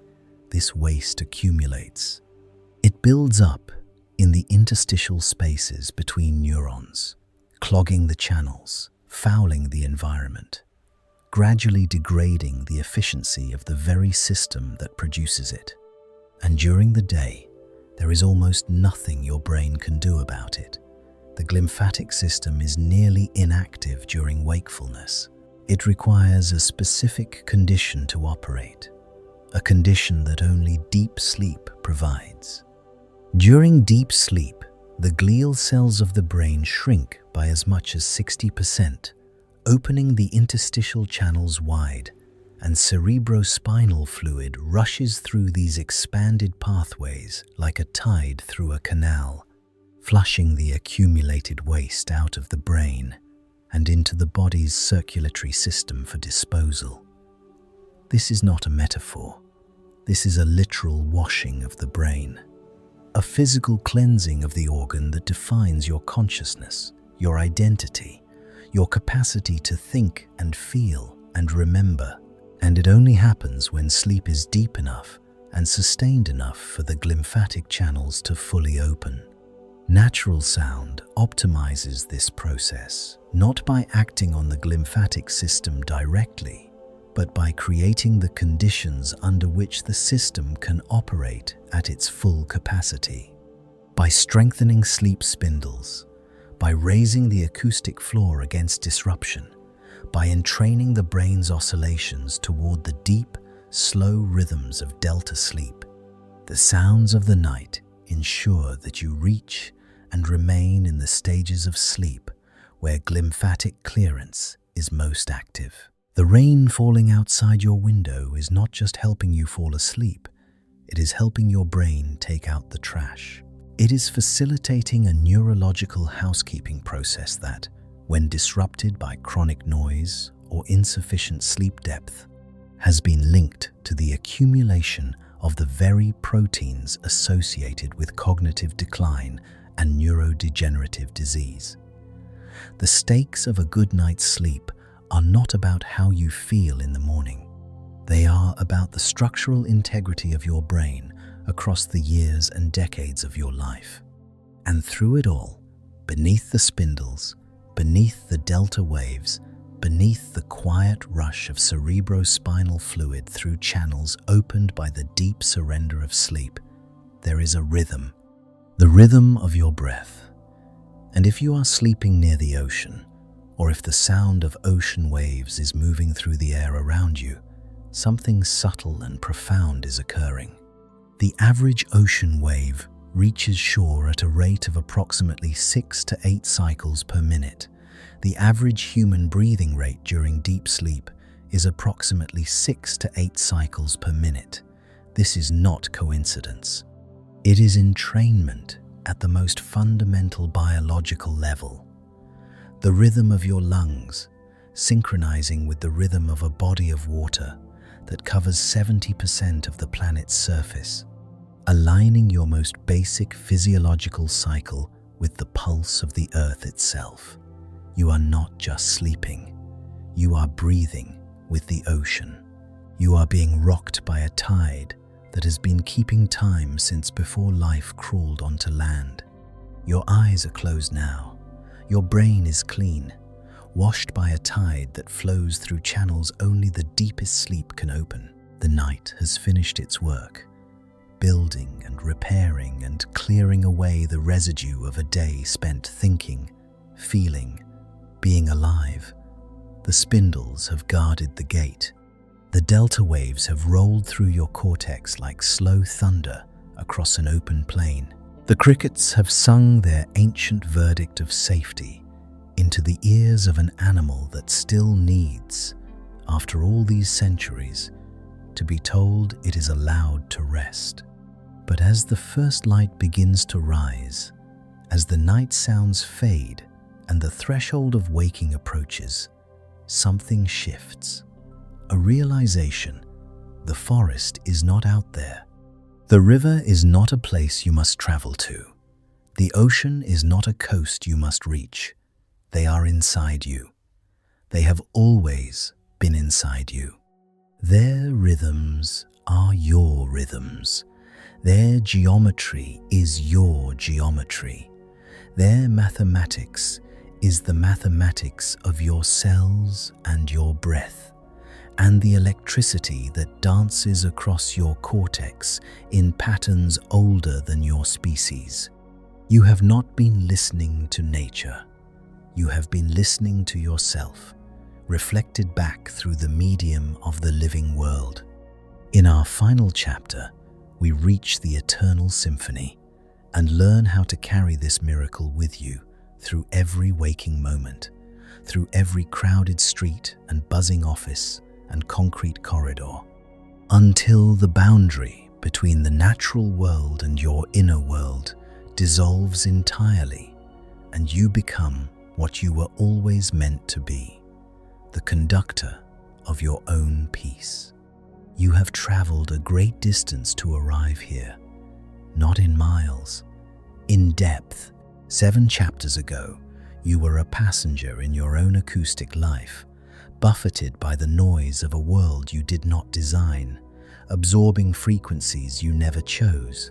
this waste accumulates. It builds up in the interstitial spaces between neurons, clogging the channels, fouling the environment, gradually degrading the efficiency of the very system that produces it. And during the day, there is almost nothing your brain can do about it. The glymphatic system is nearly inactive during wakefulness. It requires a specific condition to operate, a condition that only deep sleep provides. During deep sleep, the glial cells of the brain shrink by as much as 60%, opening the interstitial channels wide, and cerebrospinal fluid rushes through these expanded pathways like a tide through a canal, flushing the accumulated waste out of the brain and into the body's circulatory system for disposal. This is not a metaphor. This is a literal washing of the brain, a physical cleansing of the organ that defines your consciousness, your identity, your capacity to think and feel and remember. And it only happens when sleep is deep enough and sustained enough for the glymphatic channels to fully open. Natural sound optimizes this process, not by acting on the glymphatic system directly, but by creating the conditions under which the system can operate at its full capacity. By strengthening sleep spindles, by raising the acoustic floor against disruption, by entraining the brain's oscillations toward the deep, slow rhythms of delta sleep, the sounds of the night ensure that you reach and remain in the stages of sleep where glymphatic clearance is most active. The rain falling outside your window is not just helping you fall asleep, it is helping your brain take out the trash. It is facilitating a neurological housekeeping process that, when disrupted by chronic noise or insufficient sleep depth, has been linked to the accumulation of the very proteins associated with cognitive decline and neurodegenerative disease. The stakes of a good night's sleep are not about how you feel in the morning. They are about the structural integrity of your brain across the years and decades of your life. And through it all, beneath the spindles, beneath the delta waves, beneath the quiet rush of cerebrospinal fluid through channels opened by the deep surrender of sleep, there is a rhythm, the rhythm of your breath. And if you are sleeping near the ocean, or if the sound of ocean waves is moving through the air around you, something subtle and profound is occurring. The average ocean wave reaches shore at a rate of approximately 6 to 8 cycles per minute. The average human breathing rate during deep sleep is approximately 6 to 8 cycles per minute. This is not coincidence. It is entrainment at the most fundamental biological level. The rhythm of your lungs, synchronizing with the rhythm of a body of water that covers 70% of the planet's surface, aligning your most basic physiological cycle with the pulse of the earth itself. You are not just sleeping. You are breathing with the ocean. You are being rocked by a tide that has been keeping time since before life crawled onto land. Your eyes are closed now. Your brain is clean, washed by a tide that flows through channels only the deepest sleep can open. The night has finished its work, building and repairing and clearing away the residue of a day spent thinking, feeling, being alive. The spindles have guarded the gate. The delta waves have rolled through your cortex like slow thunder across an open plain. The crickets have sung their ancient verdict of safety into the ears of an animal that still needs, after all these centuries, to be told it is allowed to rest. But as the first light begins to rise, as the night sounds fade and the threshold of waking approaches, something shifts. A realization: the forest is not out there. The river is not a place you must travel to. The ocean is not a coast you must reach. They are inside you. They have always been inside you. Their rhythms are your rhythms. Their geometry is your geometry. Their mathematics is the mathematics of your cells and your breath, and the electricity that dances across your cortex in patterns older than your species. You have not been listening to nature. You have been listening to yourself, reflected back through the medium of the living world. In our final chapter, we reach the eternal symphony and learn how to carry this miracle with you through every waking moment, through every crowded street and buzzing office and concrete corridor, until the boundary between the natural world and your inner world dissolves entirely and you become what you were always meant to be, the conductor of your own peace. You have traveled a great distance to arrive here, not in miles, in depth. 7 chapters ago, you were a passenger in your own acoustic life, buffeted by the noise of a world you did not design, absorbing frequencies you never chose,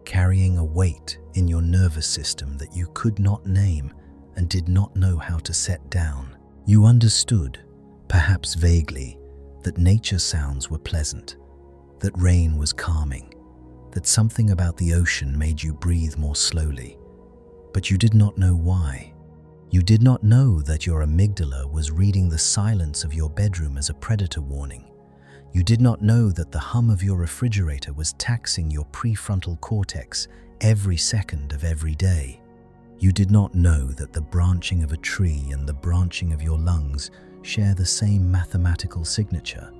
carrying a weight in your nervous system that you could not name and did not know how to set down. You understood, perhaps vaguely, that nature sounds were pleasant, that rain was calming, that something about the ocean made you breathe more slowly, but you did not know why. You did not know that your amygdala was reading the silence of your bedroom as a predator warning. You did not know that the hum of your refrigerator was taxing your prefrontal cortex every second of every day. You did not know that the branching of a tree and the branching of your lungs share the same mathematical signature,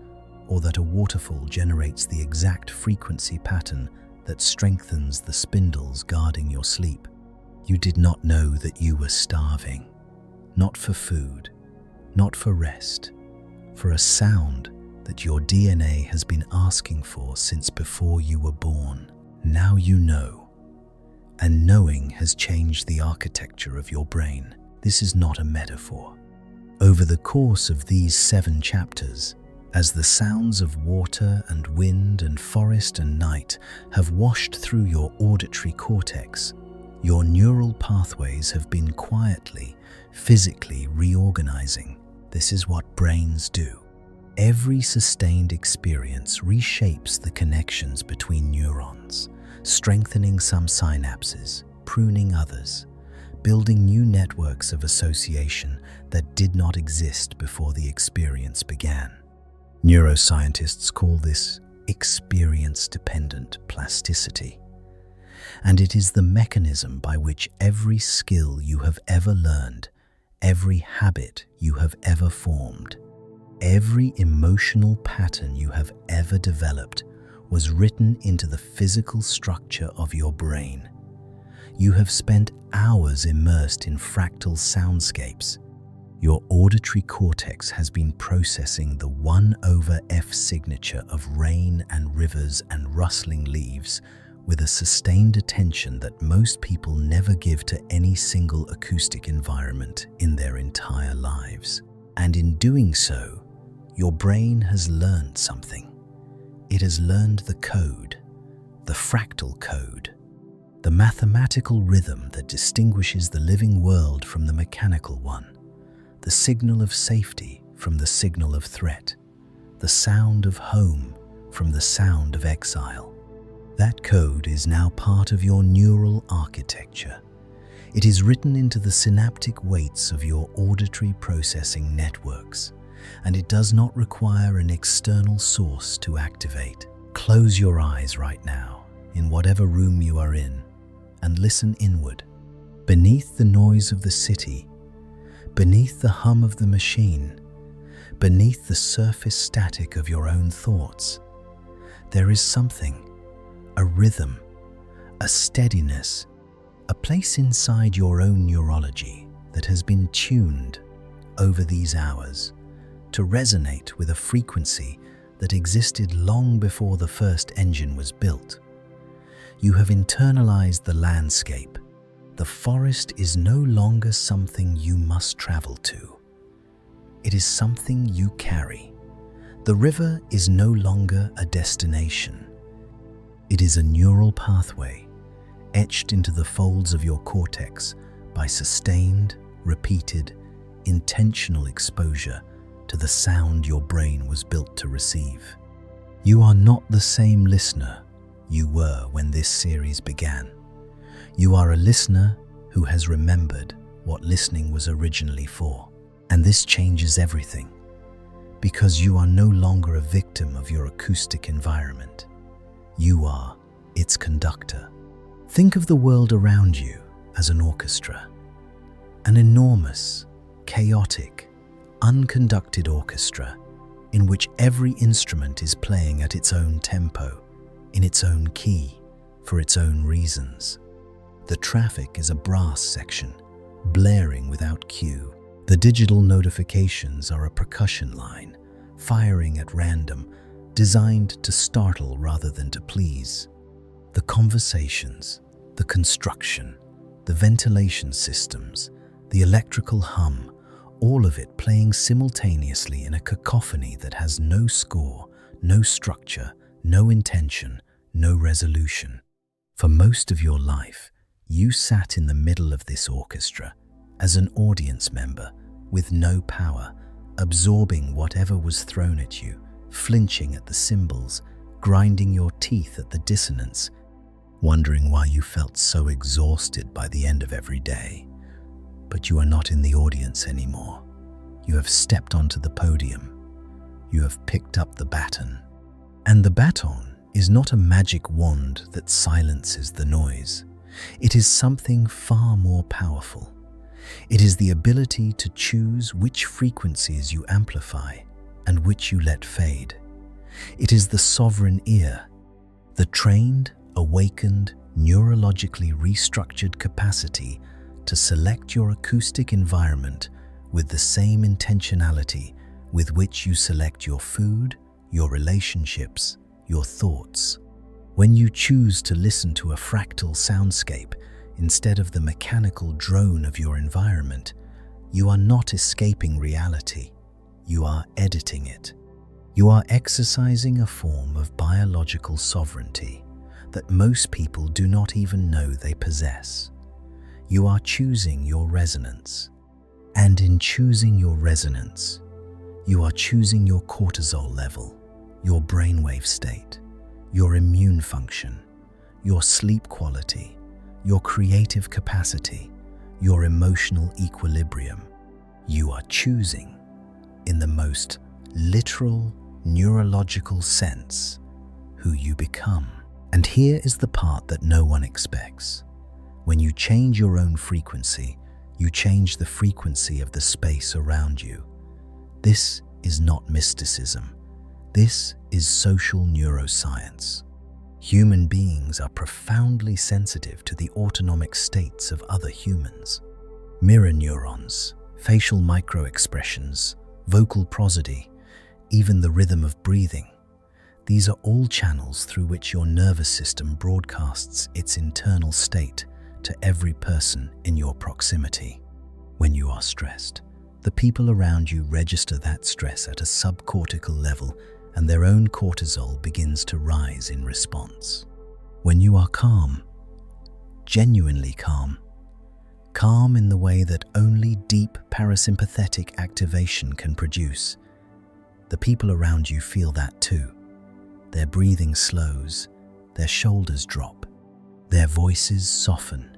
or that a waterfall generates the exact frequency pattern that strengthens the spindles guarding your sleep. You did not know that you were starving, not for food, not for rest, for a sound that your DNA has been asking for since before you were born. Now you know, and knowing has changed the architecture of your brain. This is not a metaphor. Over the course of these 7 chapters, as the sounds of water and wind and forest and night have washed through your auditory cortex, your neural pathways have been quietly, physically reorganizing. This is what brains do. Every sustained experience reshapes the connections between neurons, strengthening some synapses, pruning others, building new networks of association that did not exist before the experience began. Neuroscientists call this experience-dependent plasticity. And it is the mechanism by which every skill you have ever learned, every habit you have ever formed, every emotional pattern you have ever developed was written into the physical structure of your brain. You have spent hours immersed in fractal soundscapes. Your auditory cortex has been processing the 1/F signature of rain and rivers and rustling leaves with a sustained attention that most people never give to any single acoustic environment in their entire lives. And in doing so, your brain has learned something. It has learned the code, the fractal code, the mathematical rhythm that distinguishes the living world from the mechanical one, the signal of safety from the signal of threat, the sound of home from the sound of exile. That code is now part of your neural architecture. It is written into the synaptic weights of your auditory processing networks, and it does not require an external source to activate. Close your eyes right now, in whatever room you are in, and listen inward. Beneath the noise of the city, beneath the hum of the machine, beneath the surface static of your own thoughts, there is something, a rhythm, a steadiness, a place inside your own neurology that has been tuned over these hours to resonate with a frequency that existed long before the first engine was built. You have internalized the landscape. The forest is no longer something you must travel to. It is something you carry. The river is no longer a destination. It is a neural pathway etched into the folds of your cortex by sustained, repeated, intentional exposure to the sound your brain was built to receive. You are not the same listener you were when this series began. You are a listener who has remembered what listening was originally for. And this changes everything, because you are no longer a victim of your acoustic environment. You are its conductor. Think of the world around you as an orchestra, an enormous, chaotic, unconducted orchestra in which every instrument is playing at its own tempo, in its own key, for its own reasons. The traffic is a brass section, blaring without cue. The digital notifications are a percussion line, firing at random, designed to startle rather than to please. The conversations, the construction, the ventilation systems, the electrical hum, all of it playing simultaneously in a cacophony that has no score, no structure, no intention, no resolution. For most of your life, you sat in the middle of this orchestra as an audience member with no power, absorbing whatever was thrown at you, flinching at the cymbals, grinding your teeth at the dissonance, wondering why you felt so exhausted by the end of every day. But you are not in the audience anymore. You have stepped onto the podium. You have picked up the baton. And the baton is not a magic wand that silences the noise. It is something far more powerful. It is the ability to choose which frequencies you amplify and which you let fade. It is the sovereign ear, the trained, awakened, neurologically restructured capacity to select your acoustic environment with the same intentionality with which you select your food, your relationships, your thoughts. When you choose to listen to a fractal soundscape instead of the mechanical drone of your environment, you are not escaping reality. You are editing it. You are exercising a form of biological sovereignty that most people do not even know they possess. You are choosing your resonance. And in choosing your resonance, you are choosing your cortisol level, your brainwave state, your immune function, your sleep quality, your creative capacity, your emotional equilibrium. You are choosing, in the most literal, neurological sense, who you become. And here is the part that no one expects. When you change your own frequency, you change the frequency of the space around you. This is not mysticism. This is social neuroscience. Human beings are profoundly sensitive to the autonomic states of other humans. Mirror neurons, facial microexpressions, vocal prosody, even the rhythm of breathing. These are all channels through which your nervous system broadcasts its internal state to every person in your proximity. When you are stressed, the people around you register that stress at a subcortical level, and their own cortisol begins to rise in response. When you are calm, genuinely calm in the way that only deep parasympathetic activation can produce, the people around you feel that too. Their breathing slows, their shoulders drop, their voices soften.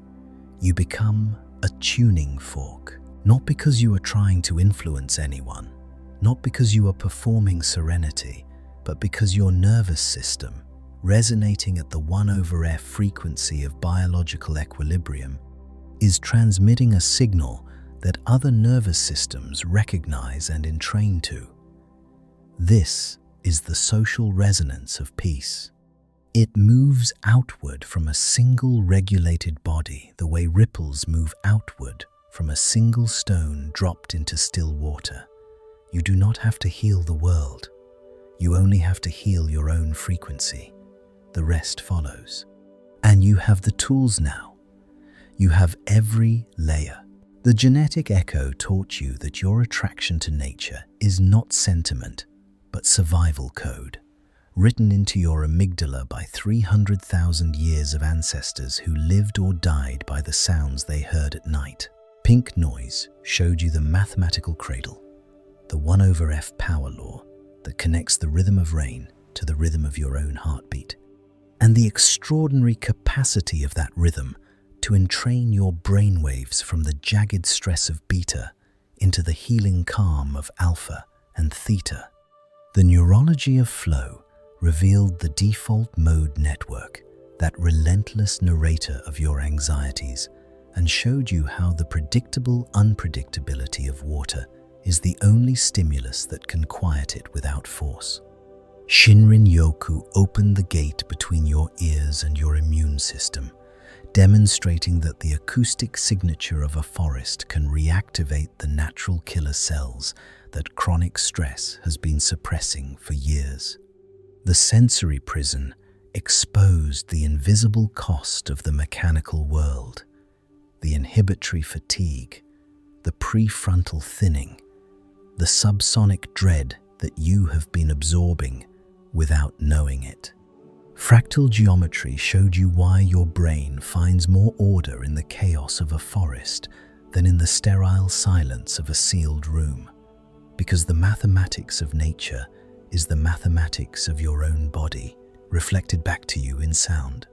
You become a tuning fork, not because you are trying to influence anyone, not because you are performing serenity, but because your nervous system, resonating at the 1/f frequency of biological equilibrium, is transmitting a signal that other nervous systems recognize and entrain to. This is the social resonance of peace. It moves outward from a single regulated body the way ripples move outward from a single stone dropped into still water. You do not have to heal the world. You only have to heal your own frequency. The rest follows. And you have the tools now. You have every layer. The genetic echo taught you that your attraction to nature is not sentiment, but survival code, written into your amygdala by 300,000 years of ancestors who lived or died by the sounds they heard at night. Pink noise showed you the mathematical cradle, the 1/f power law that connects the rhythm of rain to the rhythm of your own heartbeat, and the extraordinary capacity of that rhythm to entrain your brainwaves from the jagged stress of beta into the healing calm of alpha and theta. The neurology of flow revealed the default mode network, that relentless narrator of your anxieties, and showed you how the predictable unpredictability of water is the only stimulus that can quiet it without force. Shinrin Yoku opened the gate between your ears and your immune system, demonstrating that the acoustic signature of a forest can reactivate the natural killer cells that chronic stress has been suppressing for years. The sensory prison exposed the invisible cost of the mechanical world, the inhibitory fatigue, the prefrontal thinning, the subsonic dread that you have been absorbing without knowing it. Fractal geometry showed you why your brain finds more order in the chaos of a forest than in the sterile silence of a sealed room, because the mathematics of nature is the mathematics of your own body, reflected back to you in sound.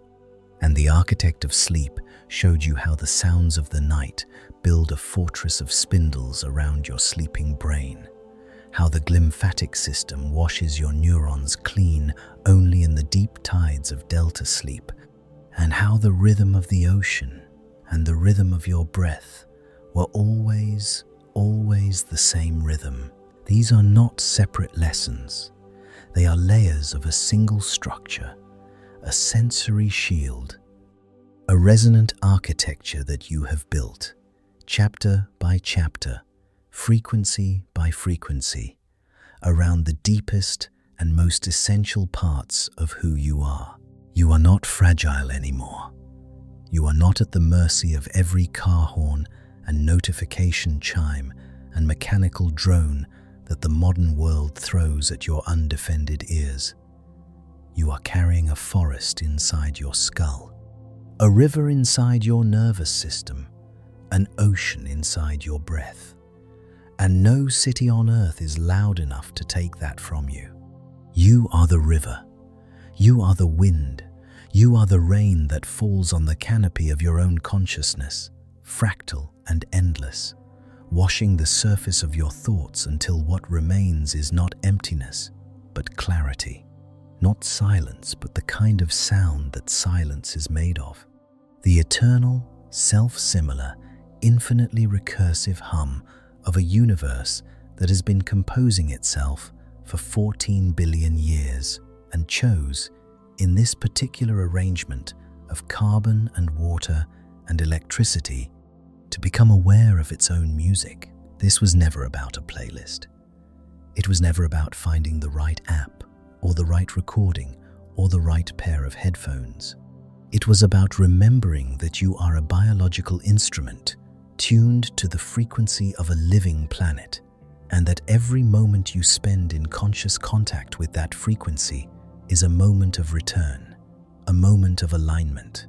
And the architect of sleep showed you how the sounds of the night build a fortress of spindles around your sleeping brain, how the glymphatic system washes your neurons clean only in the deep tides of delta sleep, and how the rhythm of the ocean and the rhythm of your breath were always the same rhythm. These are not separate lessons. They are layers of a single structure, a sensory shield, a resonant architecture that you have built, chapter by chapter, frequency by frequency, around the deepest and most essential parts of who you are. You are not fragile anymore. You are not at the mercy of every car horn and notification chime and mechanical drone that the modern world throws at your undefended ears. You are carrying a forest inside your skull, a river inside your nervous system, an ocean inside your breath. And no city on earth is loud enough to take that from you. You are the river. You are the wind. You are the rain that falls on the canopy of your own consciousness, fractal and endless, washing the surface of your thoughts until what remains is not emptiness, but clarity. Not silence, but the kind of sound that silence is made of. The eternal, self-similar, infinitely recursive hum of a universe that has been composing itself for 14 billion years and chose, in this particular arrangement of carbon and water and electricity, to become aware of its own music. This was never about a playlist. It was never about finding the right app or the right recording or the right pair of headphones. It was about remembering that you are a biological instrument tuned to the frequency of a living planet, and that every moment you spend in conscious contact with that frequency is a moment of return, a moment of alignment,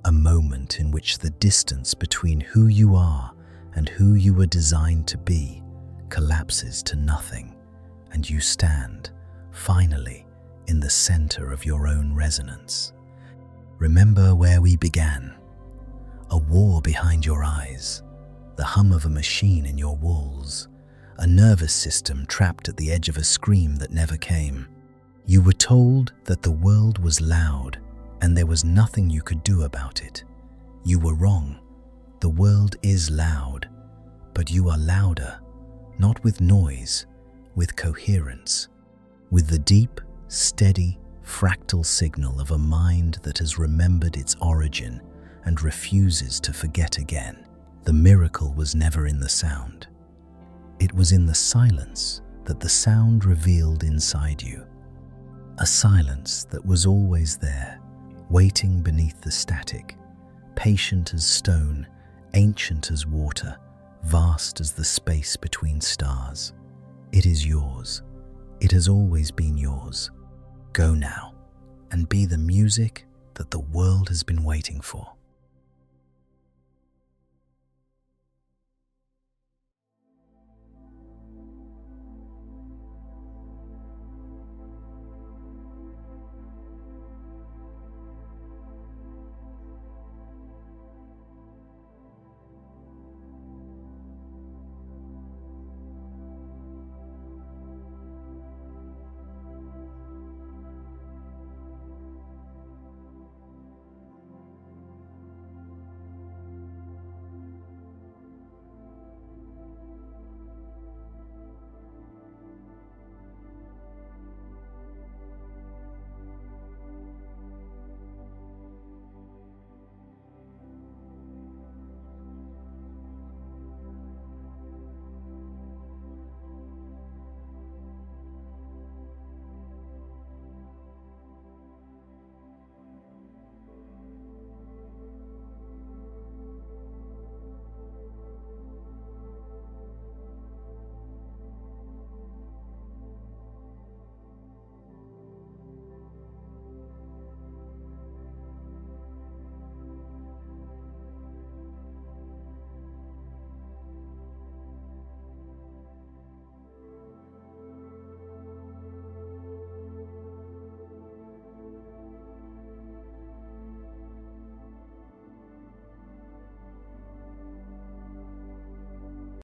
a moment in which the distance between who you are and who you were designed to be collapses to nothing, and you stand, finally, in the center of your own resonance. Remember where we began. A war behind your eyes, the hum of a machine in your walls, a nervous system trapped at the edge of a scream that never came. You were told that the world was loud and there was nothing you could do about it. You were wrong. The world is loud, but you are louder, not with noise, with coherence, with the deep, steady, fractal signal of a mind that has remembered its origin and refuses to forget again. The miracle was never in the sound. It was in the silence that the sound revealed inside you. A silence that was always there, waiting beneath the static, patient as stone, ancient as water, vast as the space between stars. It is yours. It has always been yours. Go now and be the music that the world has been waiting for.